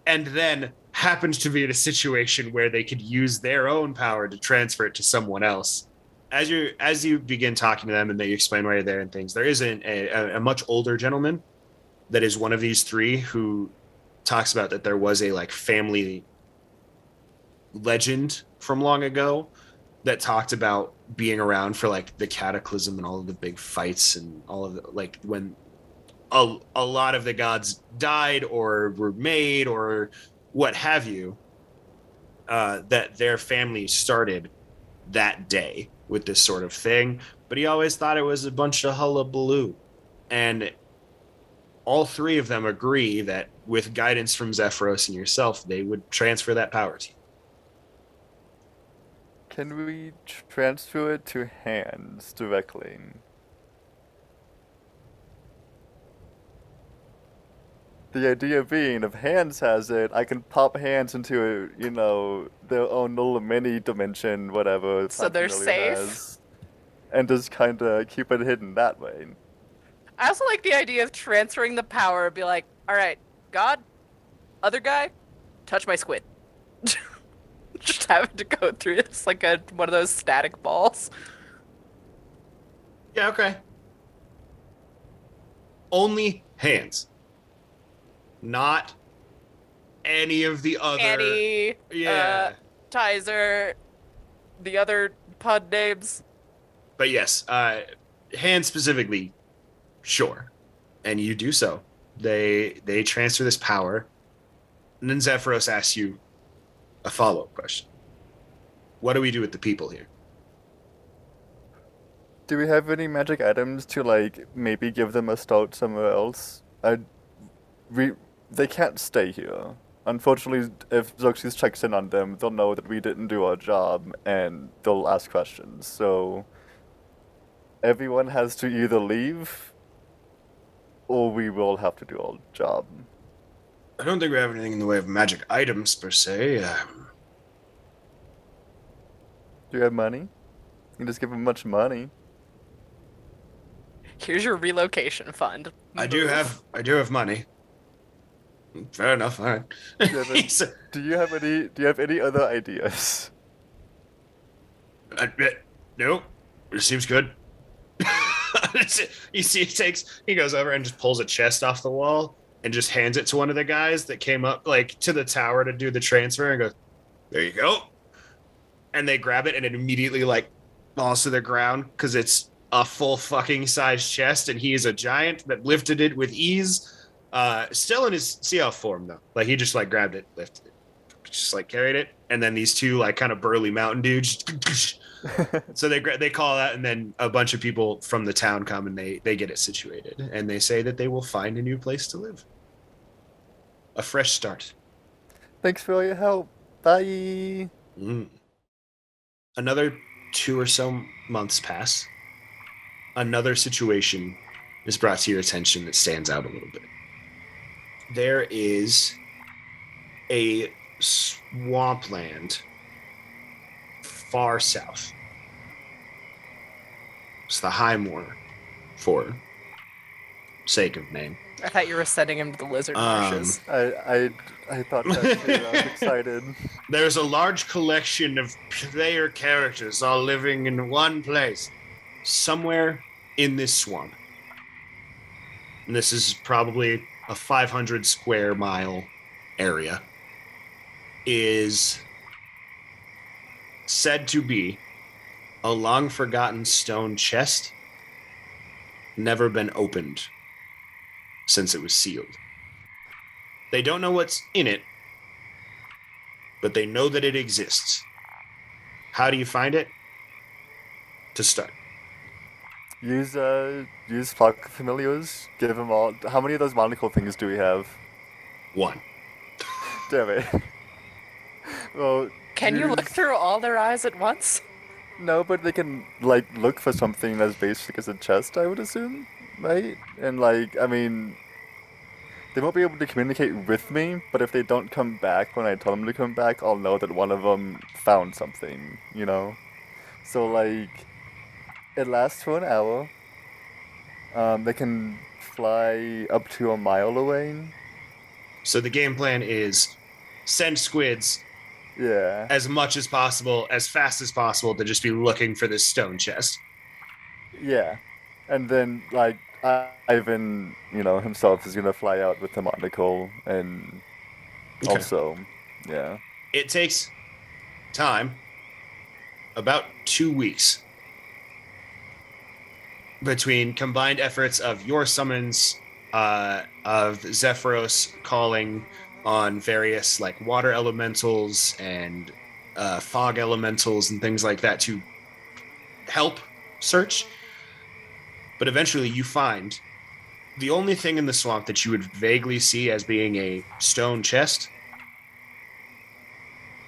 and then happens to be in a situation where they could use their own power to transfer it to someone else? As you begin talking to them and they explain why you're there and things, there is a much older gentleman that is one of these three who talks about that there was a like family legend from long ago that talked about being around for like the cataclysm and all of the big fights and all of the, like when a lot of the gods died or were made or what have you, that their family started that day with this sort of thing. But he always thought it was a bunch of hullabaloo. And all three of them agree that with guidance from Zephyros and yourself, they would transfer that power to you. Can we transfer it to hands directly? The idea being, if Hands has it, I can pop Hands into, their own little mini dimension, whatever. So they're safe? Has, and just kind of keep it hidden that way. I also like the idea of transferring the power. Be like, all right, God, other guy, touch my squid. Just having to go through it's like one of those static balls. Yeah, okay. Only Hands. Not any of the other. Annie, Tizer, the other pod names. But yes, Hands specifically, sure. And you do so. They transfer this power. And then Zephyros asks you a follow-up question. What do we do with the people here? Do we have any magic items to, like, maybe give them a start somewhere else? They can't stay here. Unfortunately, if Xerxes checks in on them, they'll know that we didn't do our job, and they'll ask questions. So, everyone has to either leave, or we will have to do our job. I don't think we have anything in the way of magic items, per se. Do you have money? You can just give them much money. Here's your relocation fund. I do have money. Fair enough. All right. Do you have any other ideas? No, it seems good. You see, he goes over and just pulls a chest off the wall and just hands it to one of the guys that came up like to the tower to do the transfer and goes, "There you go." And they grab it and it immediately like falls to the ground because it's a full fucking size chest and he is a giant that lifted it with ease. Still in his CL form though. Like he just like grabbed it, lifted it, just like carried it, and then these two like kind of burly mountain dudes. So they call out, and then a bunch of people from the town come and they get it situated, and they say that they will find a new place to live, a fresh start. Thanks for all your help. Bye. Another 2 or so months pass. Another situation is brought to your attention that stands out a little bit. There is a swampland far south. It's the Highmoor, for sake of name. I thought you were sending him to the lizard marshes. I thought that too. I was excited. There's a large collection of player characters all living in one place. Somewhere in this swamp, and this is probably a 500 square mile area, is said to be a long forgotten stone chest, never been opened since it was sealed. They don't know what's in it, but they know that it exists. How do you find it? To start. Use flock familiars. Give them all. How many of those monocle things do we have? 1. Damn it. Well, Can you look through all their eyes at once? No, but they can like look for something as basic as a chest, I would assume, right? And like, I mean, they won't be able to communicate with me, but if they don't come back when I tell them to come back, I'll know that one of them found something, you know? So like, it lasts for an hour. They can fly up to a mile away. So the game plan is send squids Yeah. as much as possible, as fast as possible, to just be looking for this stone chest. Yeah. And then, like, Ivan, himself is gonna fly out with the monocle, and Okay. also, yeah. It takes time, about 2 weeks, between combined efforts of your summons, of Zephyros calling on various like water elementals and fog elementals and things like that to help search. But eventually you find the only thing in the swamp that you would vaguely see as being a stone chest.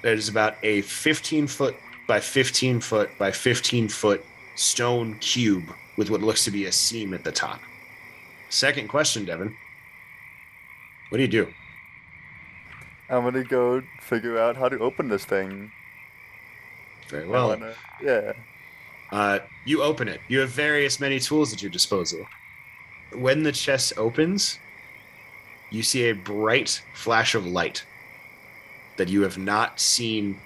That is about a 15-foot by 15-foot by 15-foot stone cube with what looks to be a seam at the top. Second question, Devin. What do you do? I'm gonna go figure out how to open this thing. Very I well. wanna, yeah. You open it. You have many tools at your disposal. When the chest opens, you see a bright flash of light that you have not seen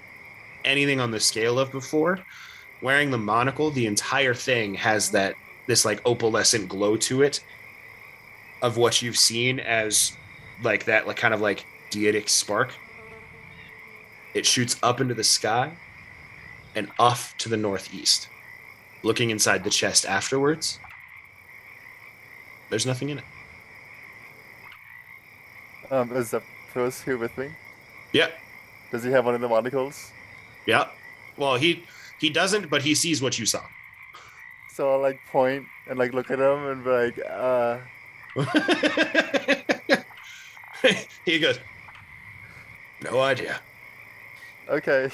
anything on the scale of before. Wearing the monocle, the entire thing has this like opalescent glow to it of what you've seen as like that, like kind of like deitic spark. It shoots up into the sky and off to the northeast. Looking inside the chest afterwards, there's nothing in it. Is Zephyros here with me? Yeah. Does he have one of the monocles? Yeah. Well, he doesn't, but he sees what you saw. So I'll like point and like look at him and be like, He goes, no idea. okay.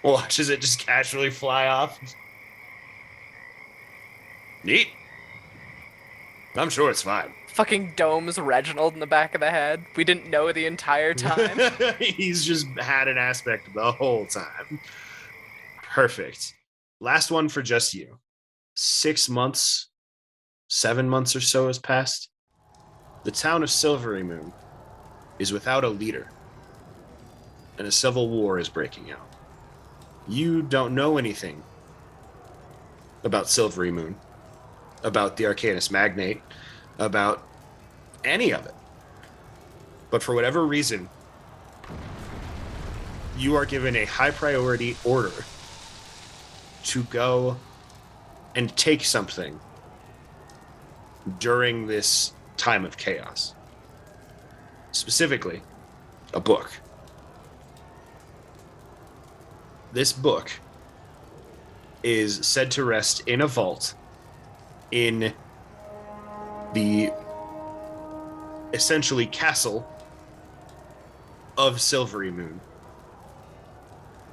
Watches it just casually fly off. Neat. I'm sure it's fine. Fucking domes Reginald in the back of the head. We didn't know the entire time. He's just had an aspect the whole time. Perfect. Last one for just you. 6 months, 7 months or so has passed. The town of Silvery Moon is without a leader, and a civil war is breaking out. You don't know anything about Silvery Moon, about the Arcanist Magnate, about any of it. But for whatever reason, you are given a high priority order to go and take something during this time of chaos. Specifically, a book. This book is said to rest in a vault in the essentially castle of Silvery Moon,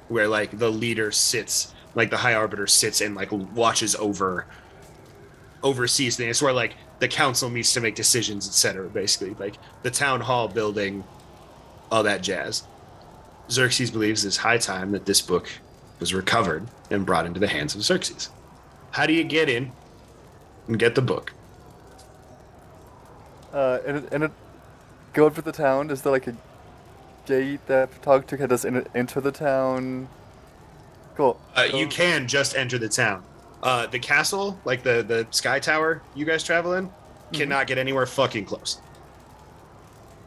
where like the leader sits, like the High Arbiter sits and like watches oversees things. It's where like the council meets to make decisions, etc. Basically, like the town hall building, all that jazz. Xerxes believes it's high time that this book was recovered and brought into the hands of Xerxes. How do you get in and get the book? And it go up to the town. Is there like a gate that talk to us enter the town? Cool. You can just enter the town. The castle, like the sky tower you guys travel in, cannot get anywhere fucking close.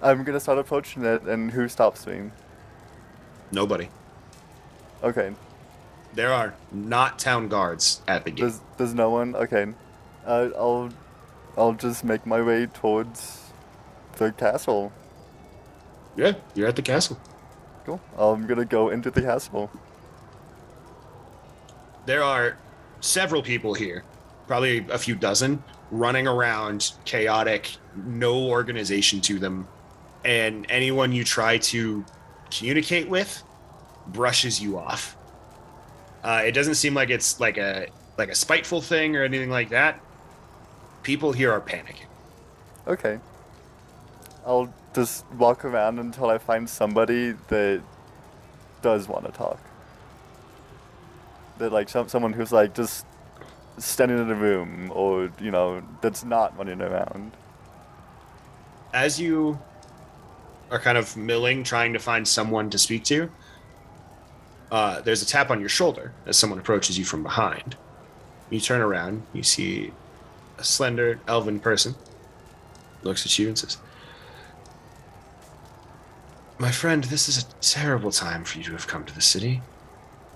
I'm gonna start approaching it, and who stops me? Nobody. Okay. There are not town guards at the gate. There's no one. Okay. I'll just make my way towards the castle. Yeah, you're at the castle. Cool. I'm gonna go into the castle. There are several people here, probably a few dozen, running around, chaotic, no organization to them, and anyone you try to communicate with brushes you off. It doesn't seem like it's like a spiteful thing or anything like that. People here are panicking. Okay. I'll just walk around until I find somebody that does want to talk. That like someone who's like just standing in a room, or that's not running around. As you are kind of milling, trying to find someone to speak to, there's a tap on your shoulder as someone approaches you from behind. You turn around, you see a slender elven person, looks at you and says, "My friend, this is a terrible time for you to have come to the city."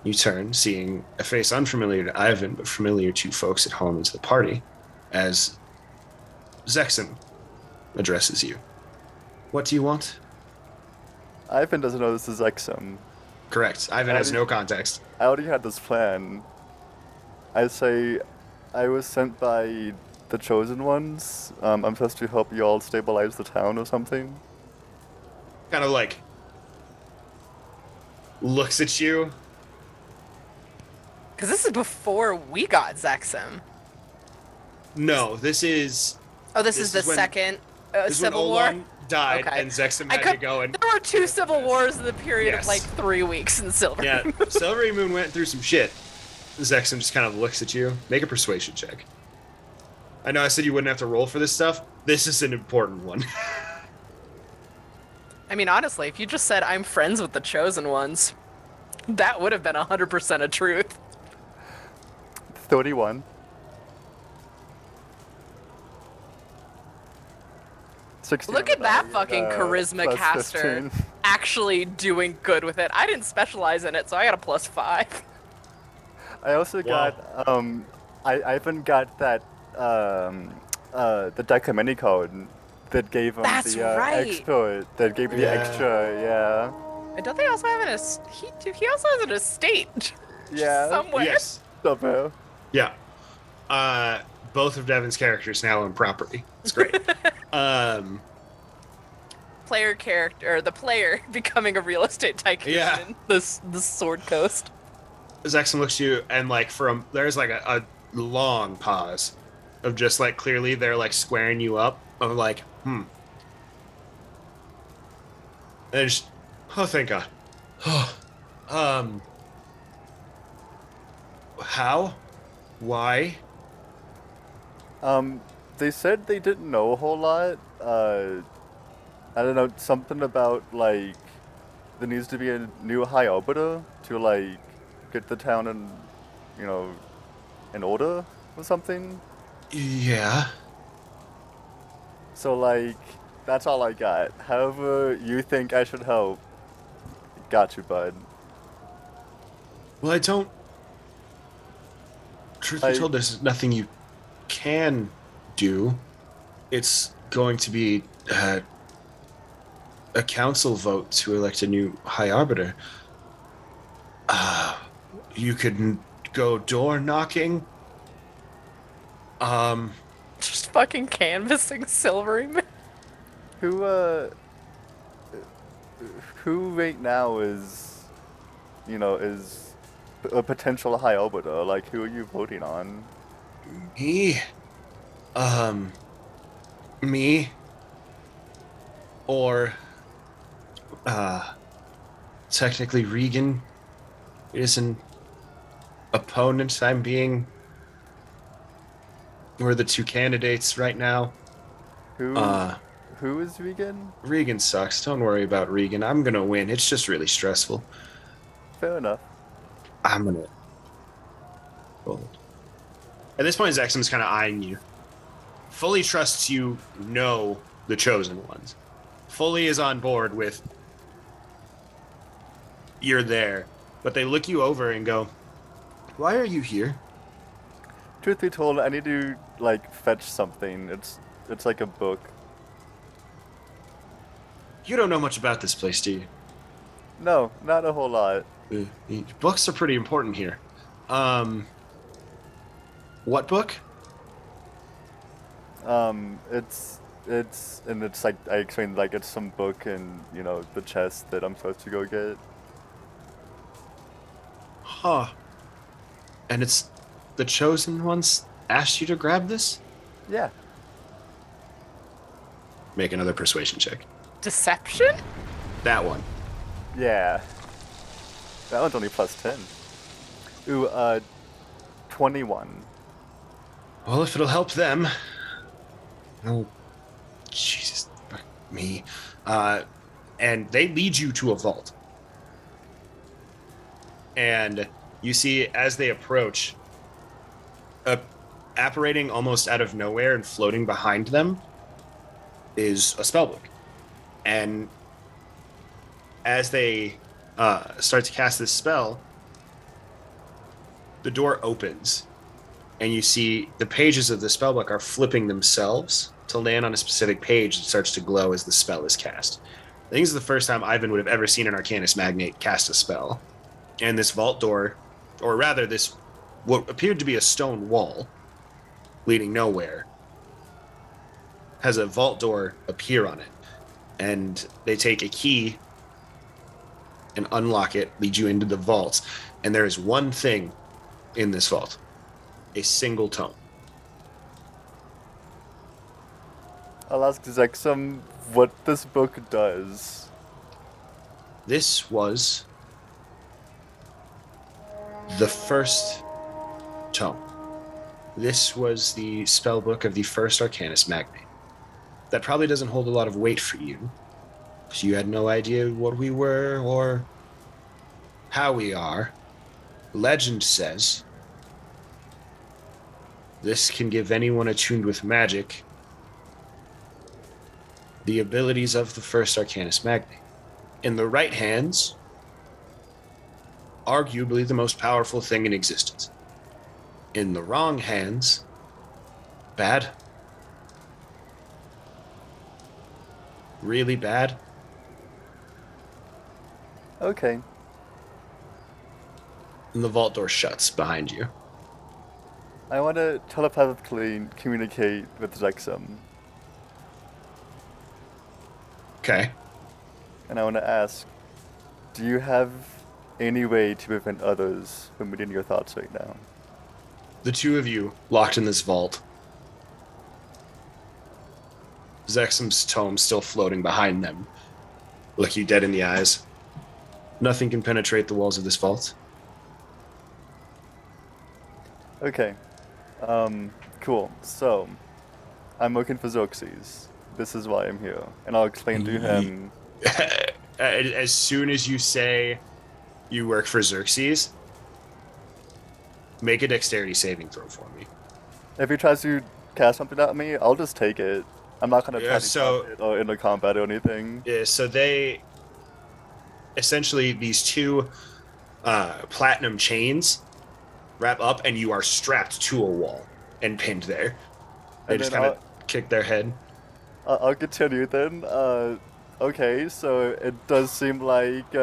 You turn, seeing a face unfamiliar to Ivan, but familiar to folks at home and to the party, as Zexon addresses you. "What do you want?" Ivan doesn't know this is Exum. Correct. Ivan has no context. I already had this plan. I say, I was sent by the Chosen Ones. I'm supposed to help you all stabilize the town or something. Kind of like looks at you. Because this is before we got Zexum. No, this is... Oh, this is the when, second this Civil when War? Oolong died, Okay. and Zexum had to go and... There were 2 civil wars in the period Yes. of like 3 weeks in Silver. Yeah, Silvery Moon went through some shit. Zexum just kind of looks at you. Make a persuasion check. I know I said you wouldn't have to roll for this stuff. This is an important one. I mean, honestly, if you just said, I'm friends with the Chosen Ones, that would have been 100% a truth. 31. 16. Look at that fucking charisma plus caster 15. actually doing good with it. I didn't specialize in it, so I got a +5. I also got, Ivan got that, the Decamini code that gave him That's the right. expert, that gave me the extra, yeah. And don't they also have an he also has an estate Yeah. somewhere? Yes. Somehow. Yeah. Both of Devin's characters now own property. It's great. The player becoming a real estate tycoon Yeah. in this Sword Coast. Zexon looks at you and like there's like a long pause of just like clearly they're like squaring you up. I'm like, And just, oh thank God. How? Why? They said they didn't know a whole lot. I don't know, something about like there needs to be a new high arbiter to like get the town in order or something. Yeah. So like that's all I got. However you think I should help, got you, bud. Well, I don't. Truth be told, there's nothing you can do. It's going to be a council vote to elect a new high arbiter. You could go door knocking. Just fucking canvassing Silvery Moon. Who right now is a potential high arbiter? Like, who are you voting on? Me, or technically Regan is an opponent. We're the 2 candidates right now. Who is Regan? Regan sucks. Don't worry about Regan. I'm gonna win. It's just really stressful. Fair enough. I'm gonna. Hold. At this point, Zexum's kind of eyeing you. Fully trusts you know the Chosen Ones. Fully is on board with you're there. But they look you over and go, why are you here? Truth be told, I need to like fetch something. It's like a book. You don't know much about this place, do you? No, not a whole lot. Books are pretty important here. What book? It's like I explained, like it's some book in the chest that I'm supposed to go get. Huh. And it's the Chosen Ones asked you to grab this? Yeah. Make another persuasion check. Deception? That one. Yeah. That one's only +10. Ooh, 21. Well, if it'll help them. Oh, Jesus, fuck me. And they lead you to a vault. And you see, as they approach, apparating almost out of nowhere and floating behind them is a spellbook. And as they start to cast this spell, the door opens, and you see the pages of the spellbook are flipping themselves to land on a specific page that starts to glow as the spell is cast. I think this is the first time Ivan would have ever seen an Arcanist Magnate cast a spell. And this vault door, or rather this, what appeared to be a stone wall leading nowhere, has a vault door appear on it. And they take a key and unlock it, lead you into the vault. And there is one thing in this vault. A single tome. I'll ask Zexum what this book does. This was the first tome. This was the spell book of the first Arcanist Magnate. That probably doesn't hold a lot of weight for you, because you had no idea what we were or how we are. Legend says this can give anyone attuned with magic the abilities of the first Arcanist Magnate. In the right hands, arguably the most powerful thing in existence. In the wrong hands, bad. Really bad. Okay. And the vault door shuts behind you. I want to telepathically communicate with Zexum. Okay. And I want to ask, do you have any way to prevent others from reading your thoughts right now? The two of you locked in this vault. Zexum's tome still floating behind them. Look you dead in the eyes. Nothing can penetrate the walls of this vault. Okay. Cool. So, I'm looking for Xerxes. This is why I'm here. And I'll explain to him. As soon as you say you work for Xerxes, make a dexterity saving throw for me. If he tries to cast something at me, I'll just take it. I'm not going to try to cast it or into combat or anything. Yeah, so they... Essentially, these two platinum chains wrap up, and you are strapped to a wall and pinned there. They And just then kind of kick their head. I'll continue then. Okay, so it does seem like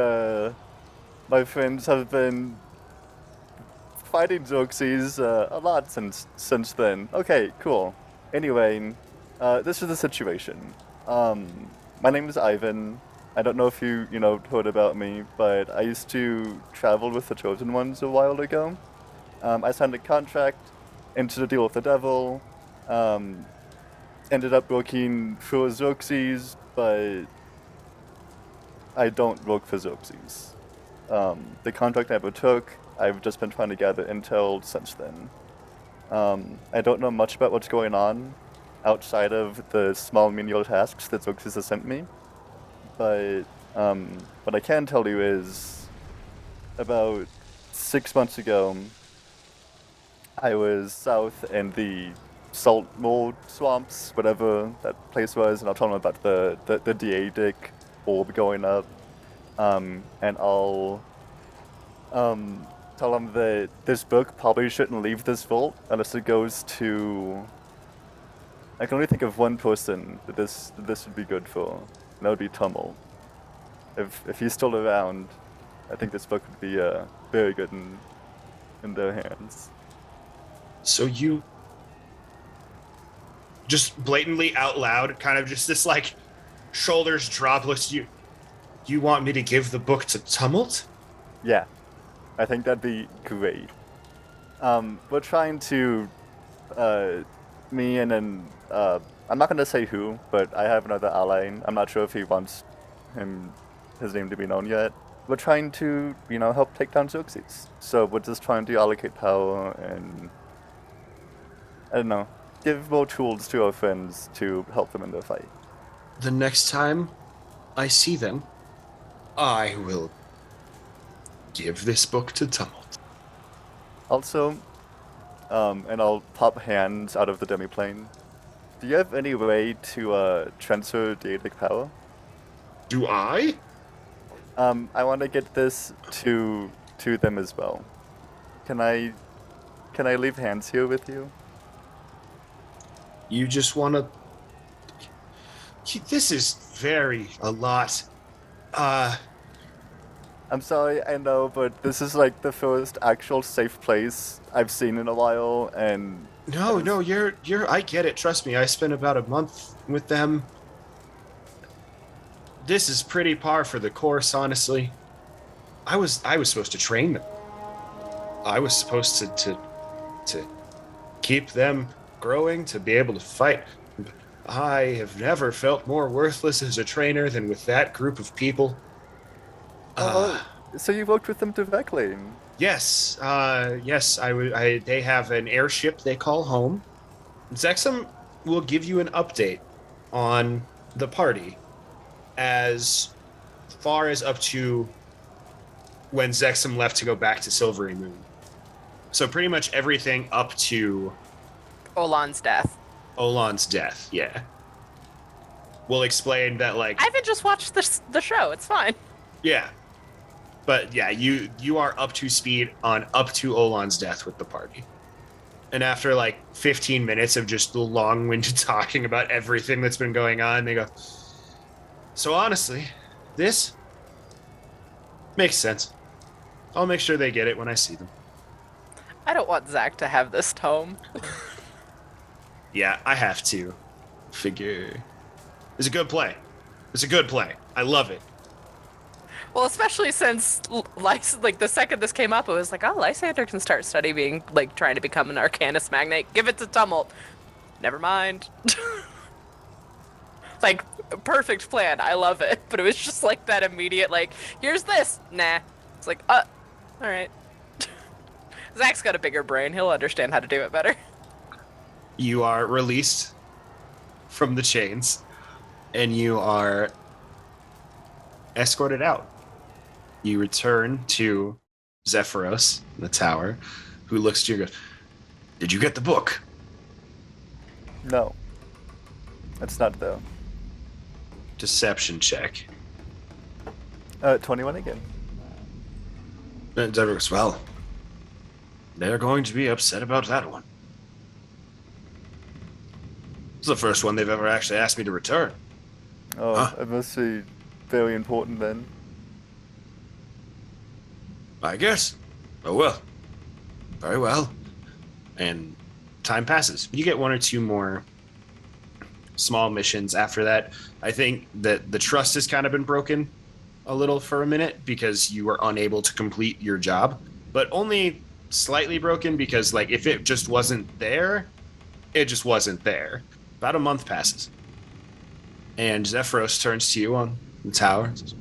my friends have been fighting Xerxes a lot since then. Okay, cool. Anyway, this is the situation. My name is Ivan. I don't know if you heard about me, but I used to travel with the Chosen Ones a while ago. I signed a contract, entered a deal with the devil, ended up working for Xerxes, but I don't work for Xerxes. The contract never took. I've just been trying to gather intel since then. I don't know much about what's going on outside of the small menial tasks that Xerxes has sent me, but what I can tell you is about 6 months ago, I was south in the salt mold swamps, whatever that place was, and I'll tell them about the Deadic orb going up. And I'll tell them that this book probably shouldn't leave this vault unless it goes to. I can only think of one person that this would be good for. And that would be Tummel. If he's still around, I think this book would be very good in their hands. So you just blatantly out loud, kind of just this like shoulders drop, looks at you. You want me to give the book to Tumult? Yeah, I think that'd be great. We're trying to, me and then, I'm not gonna say who, but I have another ally. I'm not sure if he wants his name to be known yet. We're trying to, help take down Xerxes. So we're just trying to allocate power and, I don't know, give more tools to our friends to help them in their fight. The next time I see them, I will give this book to Tumult. Also, and I'll pop hands out of the demiplane. Do you have any way to transfer Deadic power? Do I? I want to get this to them as well. Can I leave hands here with you? You just want to... This is a lot. I'm sorry, I know, but this is like the first actual safe place I've seen in a while, and... No, I get it. Trust me, I spent about a month with them. This is pretty par for the course, honestly. I was supposed to train them. I was supposed to keep them growing, to be able to fight. I have never felt more worthless as a trainer than with that group of people. So you worked with them directly? Yes, yes. They have an airship they call home. Zexum will give you an update on the party as far as up to when Zexum left to go back to Silvery Moon. So pretty much everything up to Olan's death. Olan's death, yeah. We'll explain that, like... I haven't just watched the show. It's fine. Yeah. But, yeah, you are up to speed on up to Olan's death with the party. And after, 15 minutes of just long-winded talking about everything that's been going on, they go, so honestly, this makes sense. I'll make sure they get it when I see them. I don't want Zach to have this tome. Yeah, I have to. Figure. It's a good play. I love it. Well, especially since, the second this came up, it was like, oh, Lysander can start studying, trying to become an Arcanist magnate. Give it to Tumult. Never mind. Perfect plan. I love it. But it was just that immediate, here's this. Nah. It's all right. Zach's got a bigger brain. He'll understand how to do it better. You are released from the chains, and you are escorted out. You return to Zephyros in the tower, who looks to you and goes, did you get the book? No. That's not though. Deception check. 21 again. And Zephyros goes, well, they're going to be upset about that one. It's the first one they've ever actually asked me to return. Oh, huh? It must be very important then. I guess. Oh well. Very well. And time passes. You get one or two more small missions after that. I think that the trust has kind of been broken a little for a minute because you were unable to complete your job, but only slightly broken because if it just wasn't there, it just wasn't there. About a month passes. And Zephyros turns to you on the tower and says,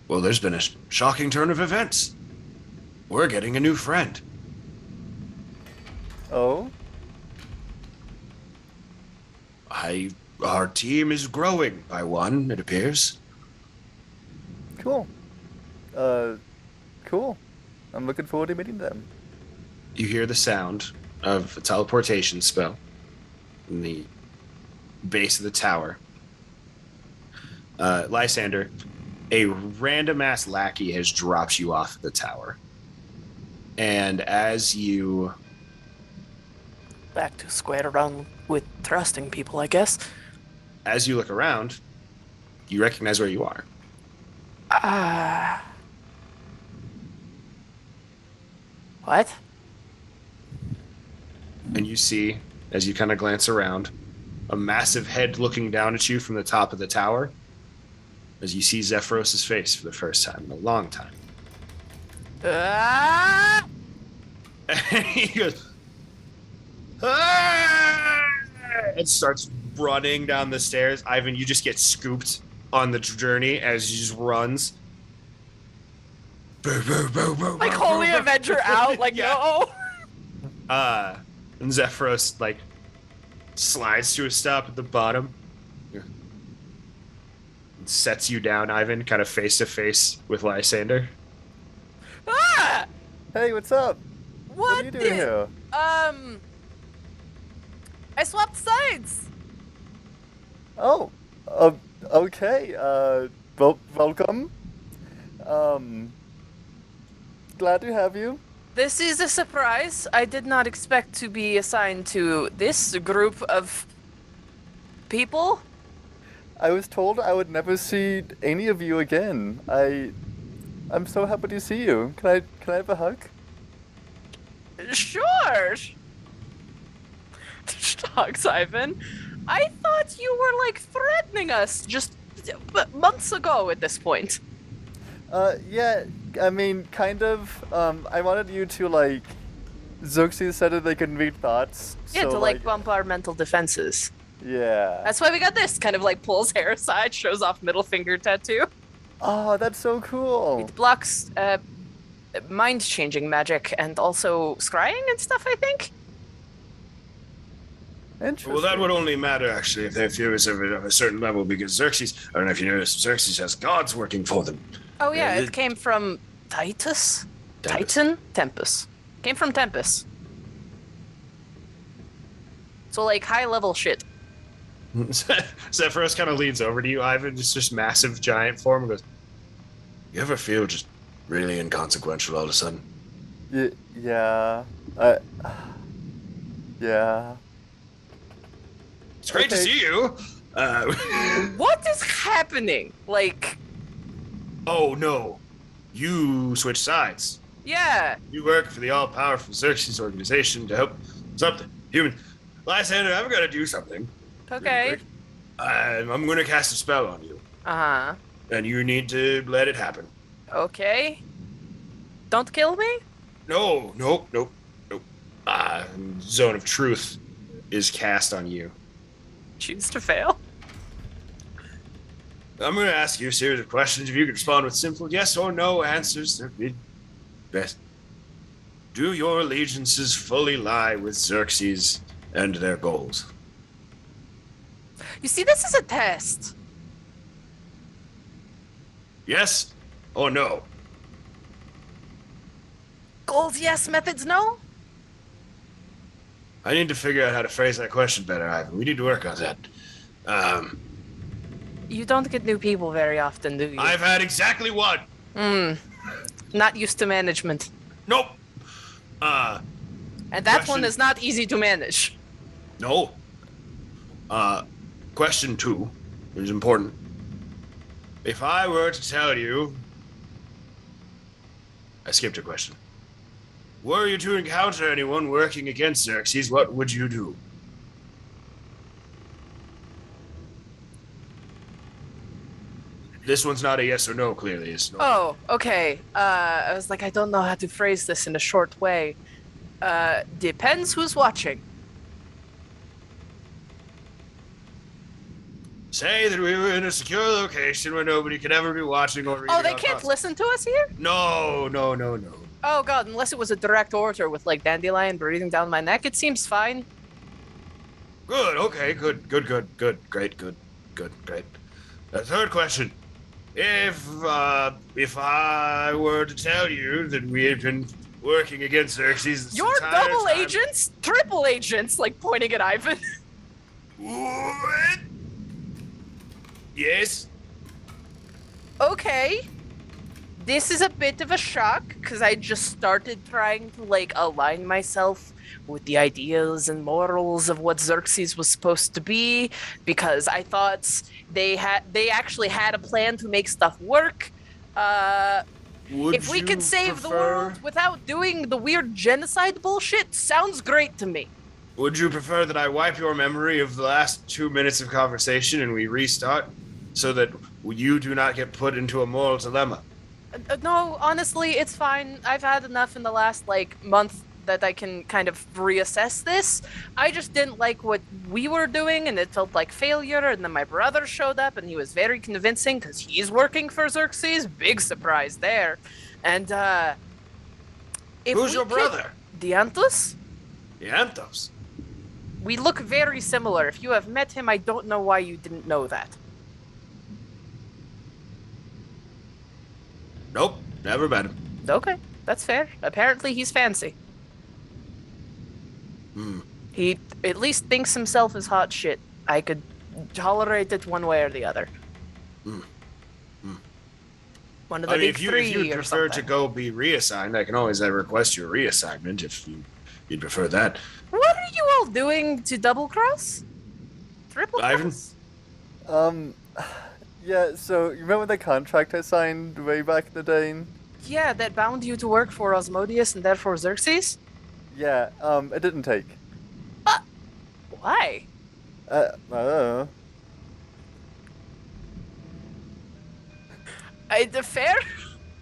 well, there's been a shocking turn of events. We're getting a new friend. Oh? Our team is growing by one, it appears. Cool. Cool. I'm looking forward to meeting them. you hear the sound of a teleportation spell in the base of the tower. Lysander, a random ass lackey has dropped you off the tower. And as you Back to square around with trusting people, I guess. look around, you recognize where you are. What? And you see, as you kind of glance around, a massive head looking down at you from the top of the tower, as you see Zephyros' face for the first time in a long time. And he goes, "Ah!" and starts running down the stairs. Ivan, you just get scooped on the journey as he just runs. Like Holy Avenger out, like, no. And Zephyros, like, slides to a stop at the bottom. And sets you down, Ivan, kind of face to face with Lysander. Ah! Hey, what's up? What are you doing here? I swapped sides. Oh, okay. Welcome. Glad to have you. This is a surprise. I did not expect to be assigned to this group of people. I was told I would never see any of you again. I'm so happy to see you. Can I have a hug? Sure. Hugs Ivan. I thought you were like threatening us just months ago at this point. Yeah, I mean, kind of. I wanted you to, like, Xerxes said that they can read thoughts. Yeah, so, to like bump our mental defenses. Yeah. That's why we got this. Kind of like pulls hair aside, shows off middle finger tattoo. Oh, that's so cool. It blocks mind-changing magic and also scrying and stuff, I think. Interesting. Well, that would only matter, actually, if their fear is of a certain level, because Xerxes, I don't know if you noticed, Xerxes has gods working for them. Oh, yeah, it came from Titus? Tempest. Titan? Tempest. Came from Tempest. So, like, high-level shit. Zephyros kind of leans over to you, Ivan, just massive giant form, and goes, "You ever feel just really inconsequential all of a sudden?" Yeah. Yeah. It's great to Okay. see you. What is happening? Like, Oh, no. You switch sides. yeah. You work for the all-powerful Xerxes organization to help something. Human. Lysander, I'm going to do something. Okay. Really quick. I'm going to cast a spell on you. Uh-huh. And you need to let it happen. Okay. Don't kill me? No. Zone of Truth is cast on you. Choose to fail. I'm going to ask you a series of questions. If you could respond with simple yes or no answers, that'd be best. Do your allegiances fully lie with Xerxes and their goals? You see, this is a test. Yes or no? Goals, yes. Methods, no? I need to figure out how to phrase that question better, Ivan. We need to work on that. You don't get new people very often, do you? I've had exactly one. Not used to management. Nope. And that one Question- is not easy to manage. No. Question 2 is important. If I were to tell you... I skipped a question. Were you to encounter anyone working against Xerxes, what would you do? This one's not a yes or no, clearly. It's no. Oh, okay. I was like, I don't know how to phrase this in a short way. Depends who's watching. Say that we were in a secure location where nobody could ever be watching or reading. Oh, they our can't thoughts. listen to us here? No. Oh god, unless it was a direct order with like dandelion breathing down my neck, it seems fine. Good, okay, good, great. Third question. If I were to tell you that we had been working against Xerxes this You're entire double time. agents, triple agents, like pointing at Ivan. What? Yes? Okay. This is a bit of a shock, because I just started trying to, like, align myself with the ideals and morals of what Xerxes was supposed to be, because I thought they actually had a plan to make stuff work. If we could save the world without doing the weird genocide bullshit, sounds great to me. Would you prefer that I wipe your memory of the last 2 minutes of conversation and we restart so that you do not get put into a moral dilemma? No, honestly, it's fine. I've had enough in the last, like, month that I can kind of reassess this. I just didn't like what we were doing, and it felt like failure, and then my brother showed up, and he was very convincing, because he's working for Xerxes. Big surprise there. And, Who's your brother? Dianthus? Dianthos. We look very similar. If you have met him, I don't know why you didn't know that. Nope, never met him. Okay, that's fair. Apparently he's fancy. He at least thinks himself as hot shit. I could tolerate it one way or the other. One of the big three if you'd or prefer something. to go be reassigned, I can always request your reassignment if you'd prefer that. What are you all doing to double cross? Triple cross? Ivan? Yeah, so you remember the contract I signed way back in the day? Yeah, that bound you to work for Osmodius and therefore Xerxes? Yeah, it didn't take. Why? I don't know. Fair?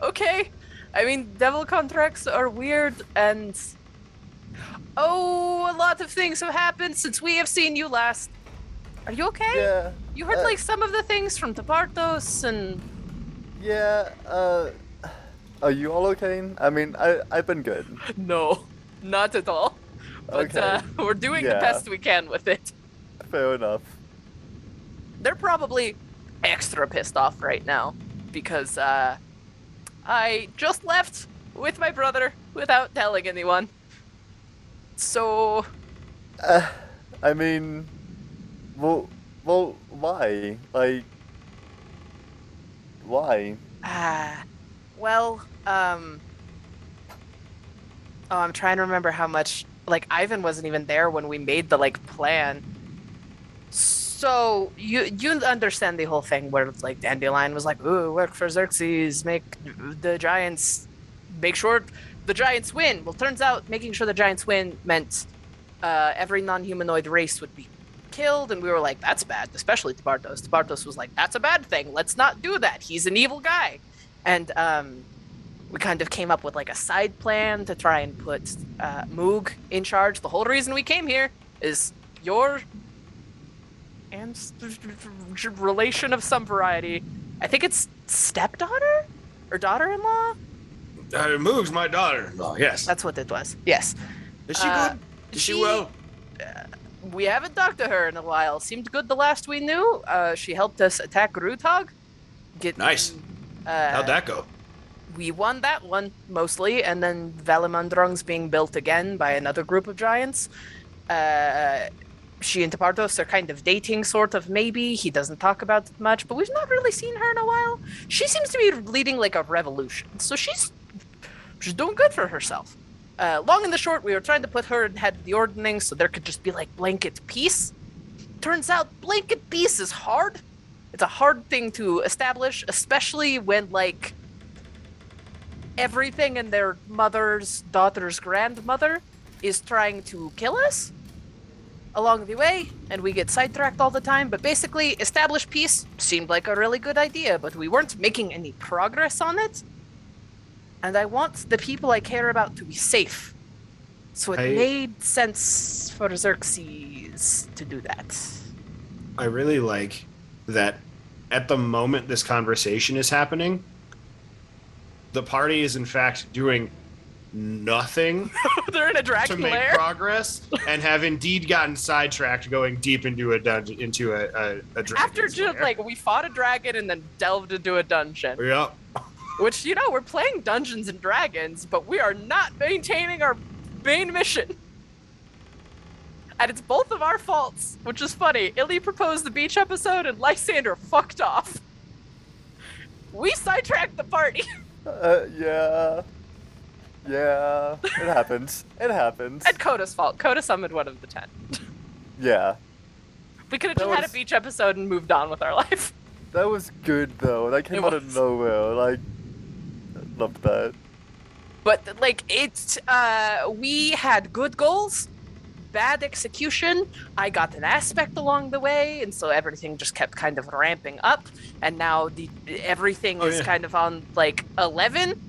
Okay. I mean, devil contracts are weird and... Oh, a lot of things have happened since we have seen you last. Are you okay? Yeah. You heard, like, some of the things from Tapartos and... Yeah, are you all okay? I mean, I've been good. No, not at all. But, Okay. we're doing the Yeah. best we can with it. Fair enough. They're probably extra pissed off right now because I just left with my brother without telling anyone. So I mean, well, why? Like, why? well, oh, I'm trying to remember how much, like, Ivan wasn't even there when we made the, like, plan. So you understand the whole thing where it's like Dandelion was like, "Ooh, work for Xerxes, make sure the Giants win." Well, turns out making sure the Giants win meant every non-humanoid race would be killed, and we were like, "That's bad," especially Tapartos. Tapartos was like, "That's a bad thing. Let's not do that. He's an evil guy," and we kind of came up with like a side plan to try and put Moog in charge. The whole reason we came here is your and relation of some variety. I think it's stepdaughter or daughter-in-law. Moog's my daughter-in-law. Yes. That's what it was. Yes. Is she good? Is she well? We haven't talked to her in a while. Seemed good the last we knew. She helped us attack Grutog. Nice. How'd that go? We won that one mostly, and then Valimandrung's being built again by another group of giants. She and Tapartos are kind of dating, sort of, maybe. He doesn't talk about it much, but we've not really seen her in a while. She seems to be leading like a revolution, so she's doing good for herself. Long and the short, we were trying to put her in head of the ordning so there could just be like blanket peace. Turns out blanket peace is hard. It's a hard thing to establish, especially when like everything in their mother's daughter's grandmother is trying to kill us along the way, and we get sidetracked all the time. But basically, establish peace seemed like a really good idea, but we weren't making any progress on it. And I want the people I care about to be safe. So it made sense for Xerxes to do that. I really like that at the moment this conversation is happening, the party is in fact doing nothing They're in a to dragon make lair. progress and have indeed gotten sidetracked going deep into a dungeon, into a dragon. After just like we fought a dragon and then delved into a dungeon. Yep. Which, we're playing Dungeons and Dragons, but we are not maintaining our main mission. And it's both of our faults, which is funny. Illy proposed the beach episode and Lysander fucked off. We sidetracked the party. Yeah. Yeah. It happens. It happens. And Coda's fault. Coda summoned one of the 10. Yeah. We could have just had a beach episode and moved on with our life. That was good, though. That came out of nowhere. Like, I loved that. But, we had good goals, bad execution. I got an aspect along the way, and so everything just kept kind of ramping up. And now everything is kind of on, 11.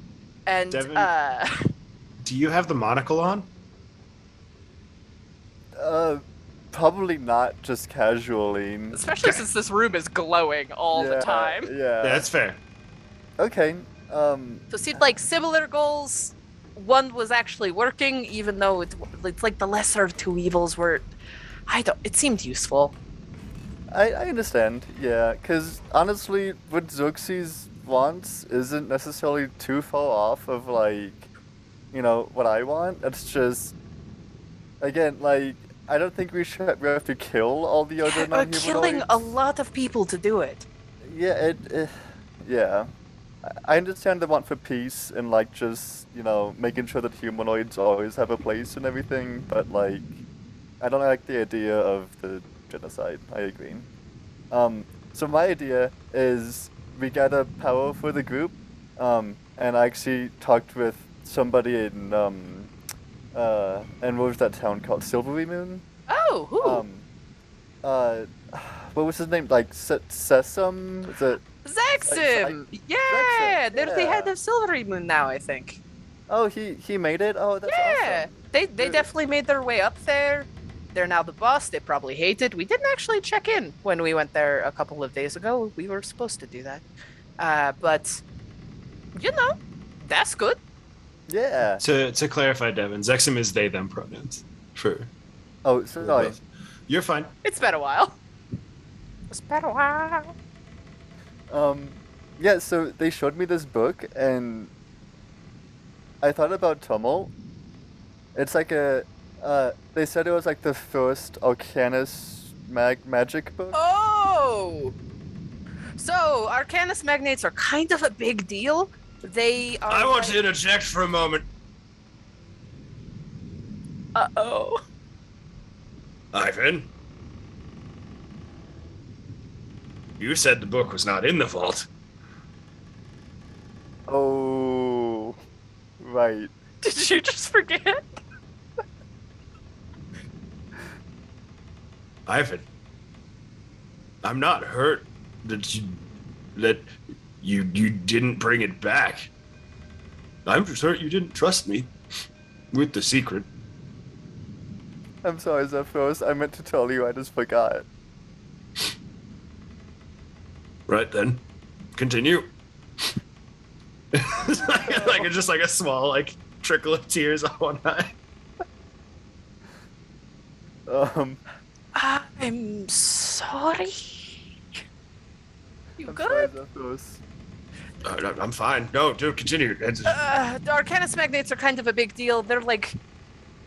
And, Devin, do you have the monocle on? Probably not just casually. Especially since this room is glowing all the time. Yeah, that's fair. Okay. So it seemed like similar goals. One was actually working, even though it's like the lesser of two evils were. It seemed useful. I understand, yeah, because honestly, what Xerxes wants isn't necessarily too far off of, what I want. It's just, again, I don't think we have to kill all the other non-humanoids. We're killing a lot of people to do it. Yeah, yeah. I understand the want for peace and, just, making sure that humanoids always have a place and everything, but, I don't like the idea of the genocide. I agree. So my idea is we gather power for the group, and I actually talked with somebody in, and what was that town called? Silvery Moon? Oh, who? What was his name? Sesam? Is it? Zexim! Yeah! They're the head of Silvery Moon now, I think. Oh, he made it? Oh, that's awesome. They definitely made their way up there. They're now the boss. They probably hate it. We didn't actually check in when we went there a couple of days ago. We were supposed to do that. But, that's good. Yeah. To clarify, Devin, Zexim is they, them pronouns. Oh, sorry. You're fine. It's been a while. Yeah, so they showed me this book, and I thought about Tumult. It's they said it was the first Arcanus magic book. Oh! So, Arcanus magnates are kind of a big deal. They are. I want to interject for a moment. Uh-oh. Ivan? You said the book was not in the vault. Oh, right. Did you just forget? Ivan, I'm not hurt that you didn't bring it back. I'm just hurt you didn't trust me with the secret. I'm sorry, Zephyros. I meant to tell you, I just forgot. Right then, continue. It's just a small trickle of tears on one eye. I'm sorry. You I'm good? sorry, Zephyros. I'm fine. No, dude, continue. The Arcanus magnates are kind of a big deal. They're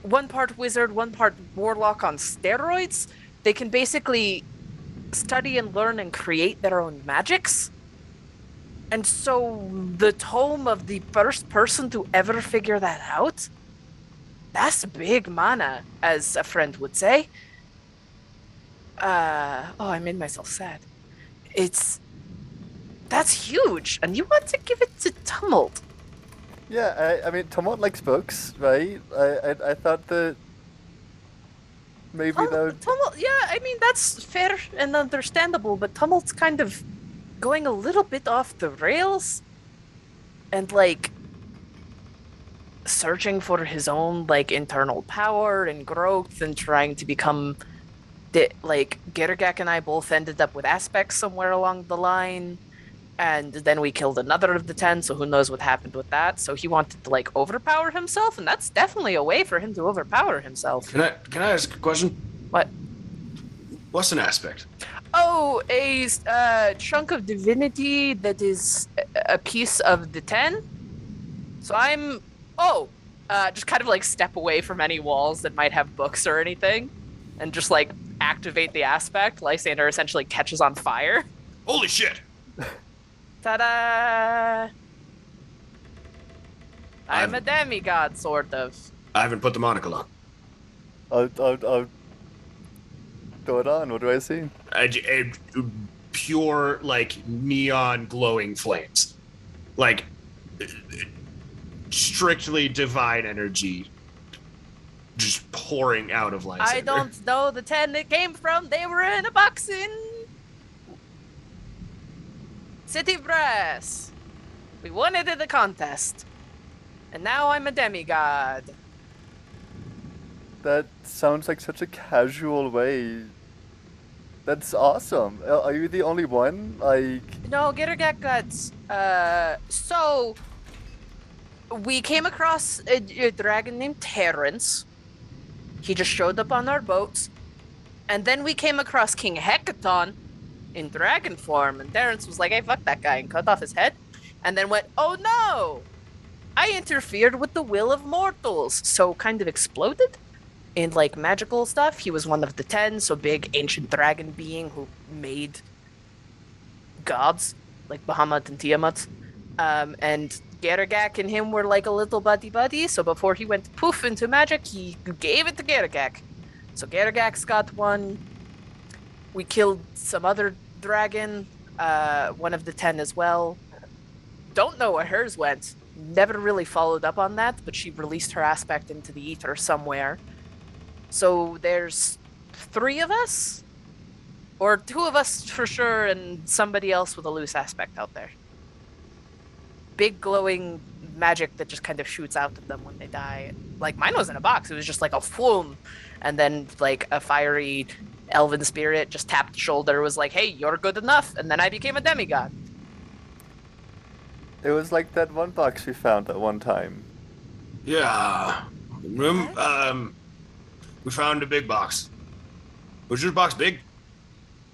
one part wizard, one part warlock on steroids. They can basically study and learn and create their own magics. And so the tome of the first person to ever figure that out, that's big mana, as a friend would say. I made myself sad. That's huge, and you want to give it to Tumult. Yeah, I mean, Tumult likes books, right? I thought that maybe that would... Tumult, yeah, I mean, that's fair and understandable, but Tumult's kind of going a little bit off the rails and, searching for his own, internal power and growth and trying to become... Girgak and I both ended up with aspects somewhere along the line. And then we killed another of the 10, so who knows what happened with that. So he wanted to overpower himself, and that's definitely a way for him to overpower himself. Can I ask a question? What? What's an aspect? Oh, a chunk of divinity that is a piece of the 10. So I'm, just kind of like step away from any walls that might have books or anything and just like activate the aspect. Lysander essentially catches on fire. Holy shit! Ta-da! I'm a demigod, sort of. I haven't put the monocle on. I'll throw it on. What do I see? Pure, like, neon glowing flames. Like, strictly divine energy just pouring out of Lysander. I don't know the 10 it came from. They were in a box in City Brass. We won it in the contest. And now I'm a demigod. That sounds like such a casual way. That's awesome. Are you the only one? Like, No, Gittergat guts. So we came across a dragon named Terrence. He just showed up on our boats. And then we came across King Hecaton in dragon form, and Terrence was like, hey, fuck that guy, and cut off his head. And then went, oh no! I interfered with the will of mortals, so kind of exploded in like magical stuff. He was one of the 10, so big ancient dragon being who made gods like Bahamut and Tiamat. And Garagak and him were like a little buddy, so before he went poof into magic, he gave it to Garagak. So Garagak's got one. We killed some other dragon, one of the 10 as well. Don't know where hers went. Never really followed up on that, but she released her aspect into the ether somewhere. So there's 3 of us? Or 2 of us for sure, and somebody else with a loose aspect out there. Big glowing magic that just kind of shoots out at them when they die. Like, mine was in a box. It was just like a whoom. And then, like, a fiery elven spirit just tapped the shoulder, was like, hey, you're good enough. And then I became a demigod. it was like that one box we found at one time. Yeah. We found a big box. Was your box big?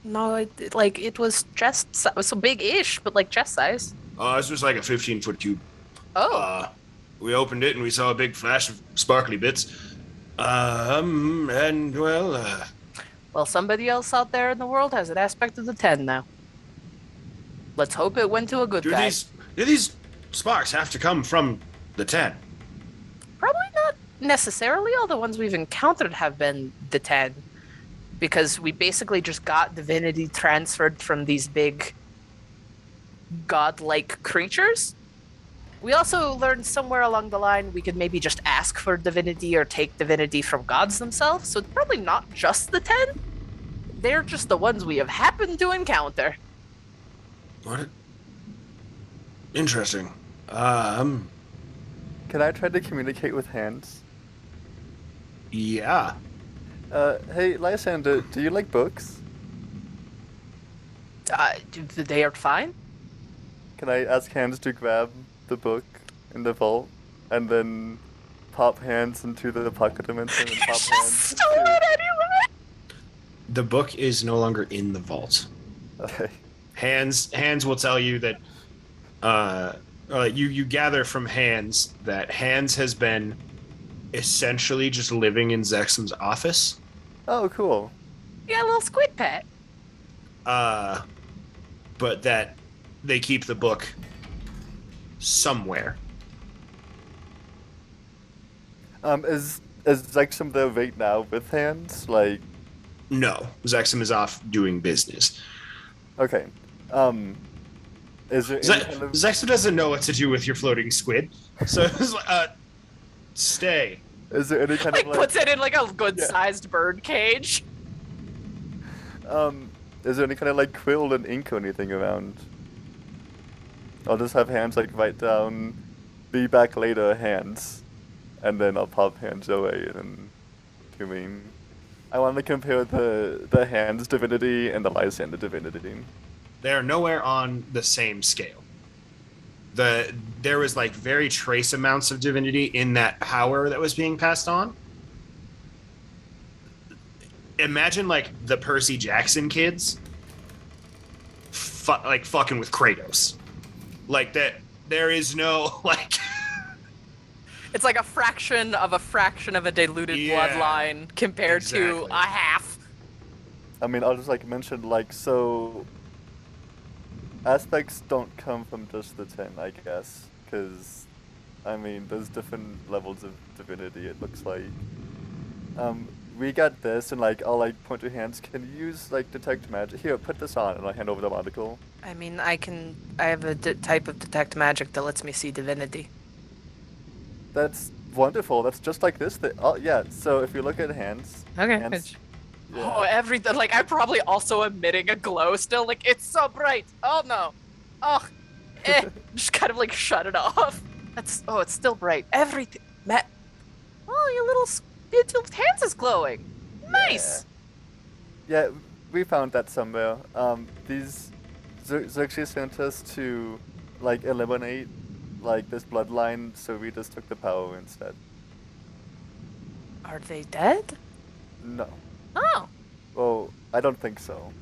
No, it was chest, it was so big-ish, but like chest size. This was like a 15-foot cube. Oh. We opened it and we saw a big flash of sparkly bits. And well, Well, somebody else out there in the world has an aspect of the 10 now. Let's hope it went to a good guy. do these sparks have to come from the 10? Probably not necessarily. All the ones we've encountered have been the 10. Because we basically just got divinity transferred from these big godlike creatures. We also learned somewhere along the line we could maybe just ask for divinity or take divinity from gods themselves. So it's probably not just the 10. They're just the ones we have happened to encounter. What? Interesting. Can I try to communicate with hands? Yeah. Hey, Lysander, do you like books? They are fine. Can I ask hands to grab the book in the vault and then pop hands into the pocket dimension and pop hands? Stole it anyway. The book is no longer in the vault. Okay. Hands will tell you that you gather from Hands that Hands has been essentially just living in Zexum's office. Oh, cool. Yeah, a little squid pet. But that they keep the book somewhere. Is Zexum there right now with hands? Like, No, Zexum is off doing business. okay. Is there any kind of... Zexum doesn't know what to do with your floating squid, so it's like, stay. Is there any kind Like, of puts it in like a good-sized bird cage. Is there any kind of like quill and ink or anything around? I'll just have hands like write down, be back later, hands, and then I'll pop hands away and to me. I want to compare the hands divinity and the Lysander divinity. They are nowhere on the same scale. There was like very trace amounts of divinity in that power that was being passed on. Imagine like the Percy Jackson kids fucking with Kratos. Like that, there is no like. It's like a fraction of a diluted bloodline compared to a half. I mean, I'll just like mention like so. Aspects don't come from just the 10, I guess, because I mean, there's different levels of divinity. It looks like. We got this, and like I'll like point to hands. Can you use like detect magic? Here, put this on, and I hand over the monocle. I mean, I have a type of detect magic that lets me see divinity. That's wonderful. That's just like this thing. Oh yeah. So if you look at hands. Okay. Hands, yeah. Oh, everything. Like I'm probably also emitting a glow still. Like it's so bright. Oh no. Oh. Just kind of like shut it off. It's still bright. Everything. Matt. Oh, your little hands is glowing. Nice. Yeah, we found that somewhere. These Xerxes sent us to like eliminate like this bloodline, so we just took the power instead. Are they dead? No. Oh. Well, I don't think so.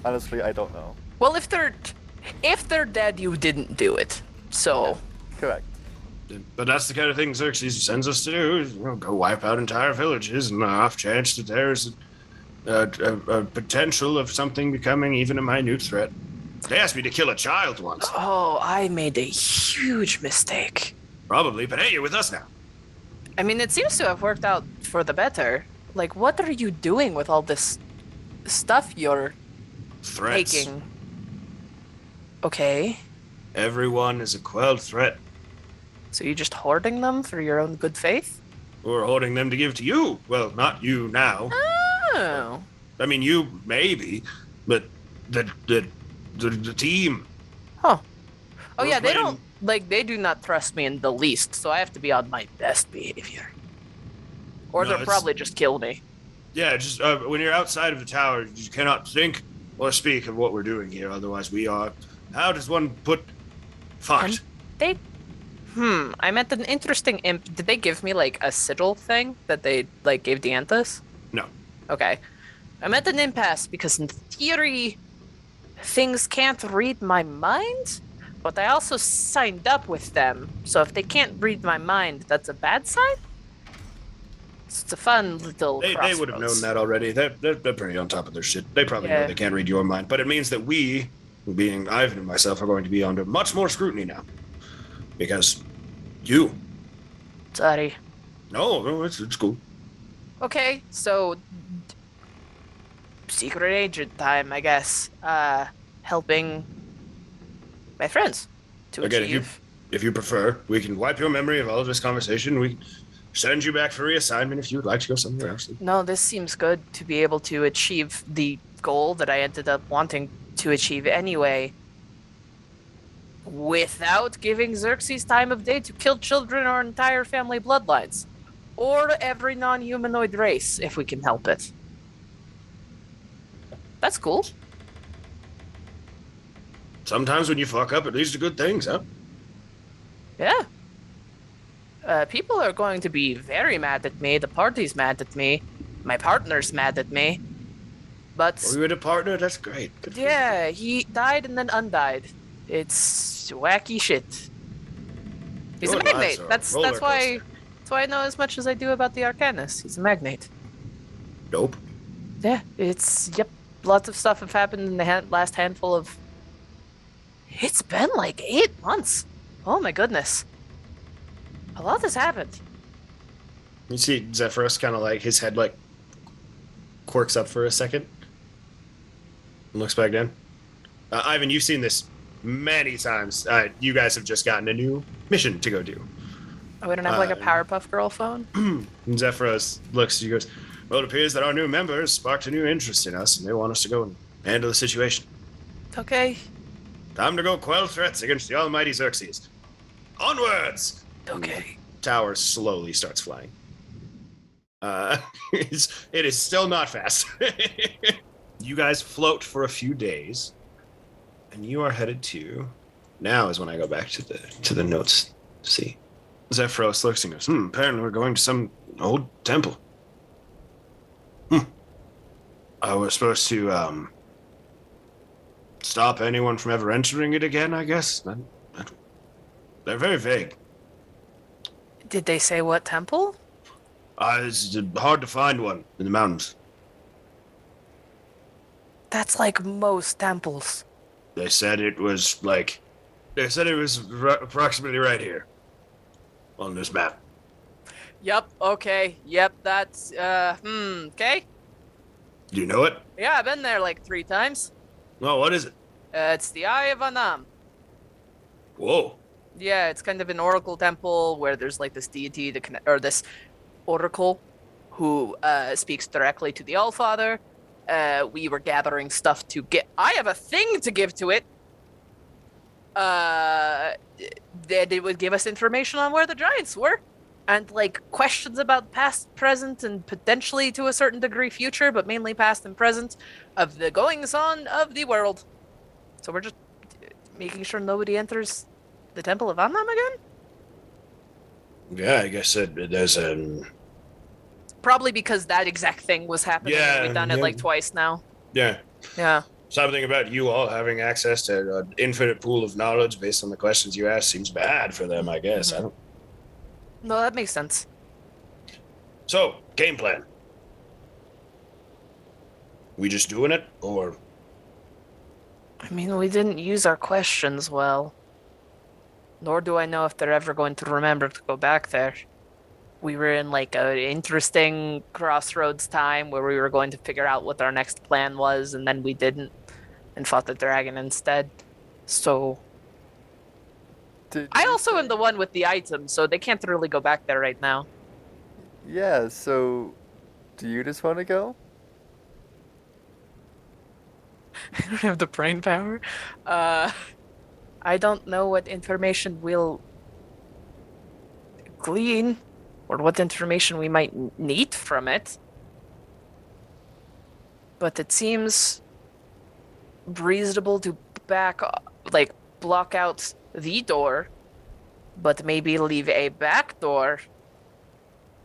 Honestly, I don't know. Well, if they're dead, you didn't do it. So. Yeah, correct. But that's the kind of thing Xerxes sends us to do, is, go wipe out entire villages, and the off chance that there's a potential of something becoming even a minute threat. They asked me to kill a child once. Oh, I made a huge mistake. Probably, but hey, you're with us now. I mean, it seems to have worked out for the better. Like, what are you doing with all this stuff you're Threats. taking? Okay. Everyone is a quelled threat. So you're just hoarding them for your own good faith? Or holding them to give to you. Well, not you now. Oh. I mean, you maybe, but the team. Huh. Oh We're yeah, they playing- don't they do not trust me in the least, so I have to be on my best behavior. Or No, they'll probably just kill me. Yeah, just when you're outside of the tower, you cannot think or speak of what we're doing here. Otherwise, we are. How does one put? Fucked. I met an interesting imp. Did they give me like a sigil thing that they like gave Dianthus? No. Okay. I'm at an impasse because in theory, things can't read my mind, but I also signed up with them. So if they can't read my mind, that's a bad sign? So it's a fun little They would have known that already. They're pretty on top of their shit. They probably know they can't read your mind. But it means that we, being Ivan and myself, are going to be under much more scrutiny now. Because you. Sorry. No, it's cool. Okay, so secret agent time, I guess. Helping my friends to Again, achieve. if you prefer, we can wipe your memory of all of this conversation. We send you back for reassignment if you would like to go somewhere else. No, this seems good to be able to achieve the goal that I ended up wanting to achieve anyway, without giving Xerxes time of day to kill children or entire family bloodlines. Or every non-humanoid race, if we can help it. That's cool. Sometimes when you fuck up, it leads to good things, huh? Yeah. People are going to be very mad at me. The party's mad at me. My partner's mad at me. But Are we with a partner? That's great. Good for you. yeah, he died and then undied. It's wacky shit. He's Your a magnate. lives are a That's roller why coaster. I know as much as I do about the Arcanus. He's a magnate. Dope. Yeah, yep. Lots of stuff have happened in the last handful of. It's been like 8 months. Oh my goodness. A lot has happened. You see Zephyros kind of like his head like quirks up for a second and looks back down. Ivan, you've seen this many times. You guys have just gotten a new mission to go do. Oh, we don't have like a Powerpuff Girl phone? And Zephyros looks, he goes, well, it appears that our new members sparked a new interest in us and they want us to go and handle the situation. Okay. Time to go quell threats against the almighty Xerxes. Onwards! Okay. Tower slowly starts flying. It is still not fast. You guys float for a few days, and you are headed to. Now is when I go back to the notes to see. Zephyros looks and goes, apparently we're going to some old temple. We're supposed to stop anyone from ever entering it again, I guess. They're very vague. Did they say what temple? It's hard to find one in the mountains. That's like most temples. They said it was approximately right here on this map. Yep, okay. Yep, that's, okay. Do you know it? Yeah, I've been there like 3 times. Oh, what is it? It's the Eye of Anam. Whoa. Yeah, it's kind of an oracle temple where there's like this deity, this oracle who speaks directly to the Allfather. We were gathering stuff to get. I have a thing to give to it. That it would give us information on where the giants were, and like questions about past, present, and potentially to a certain degree future, but mainly past and present of the goings on of the world. So we're just making sure nobody enters the Temple of Annam again? Yeah, I guess there's Probably because that exact thing was happening. Yeah, We've done it like twice now. Yeah. Yeah. Something about you all having access to an infinite pool of knowledge based on the questions you ask seems bad for them, I guess. Mm-hmm. I don't. No, that makes sense. So, game plan. We just doing it, or? I mean, we didn't use our questions well. Nor do I know if they're ever going to remember to go back there. We were in like an interesting crossroads time where we were going to figure out what our next plan was, and then we didn't, and fought the dragon instead. So I also am the one with the item, so they can't really go back there right now. Yeah, so do you just want to go? I don't have the brain power. I don't know what information we'll glean, or what information we might need from it. But it seems reasonable to block out the door, but maybe leave a back door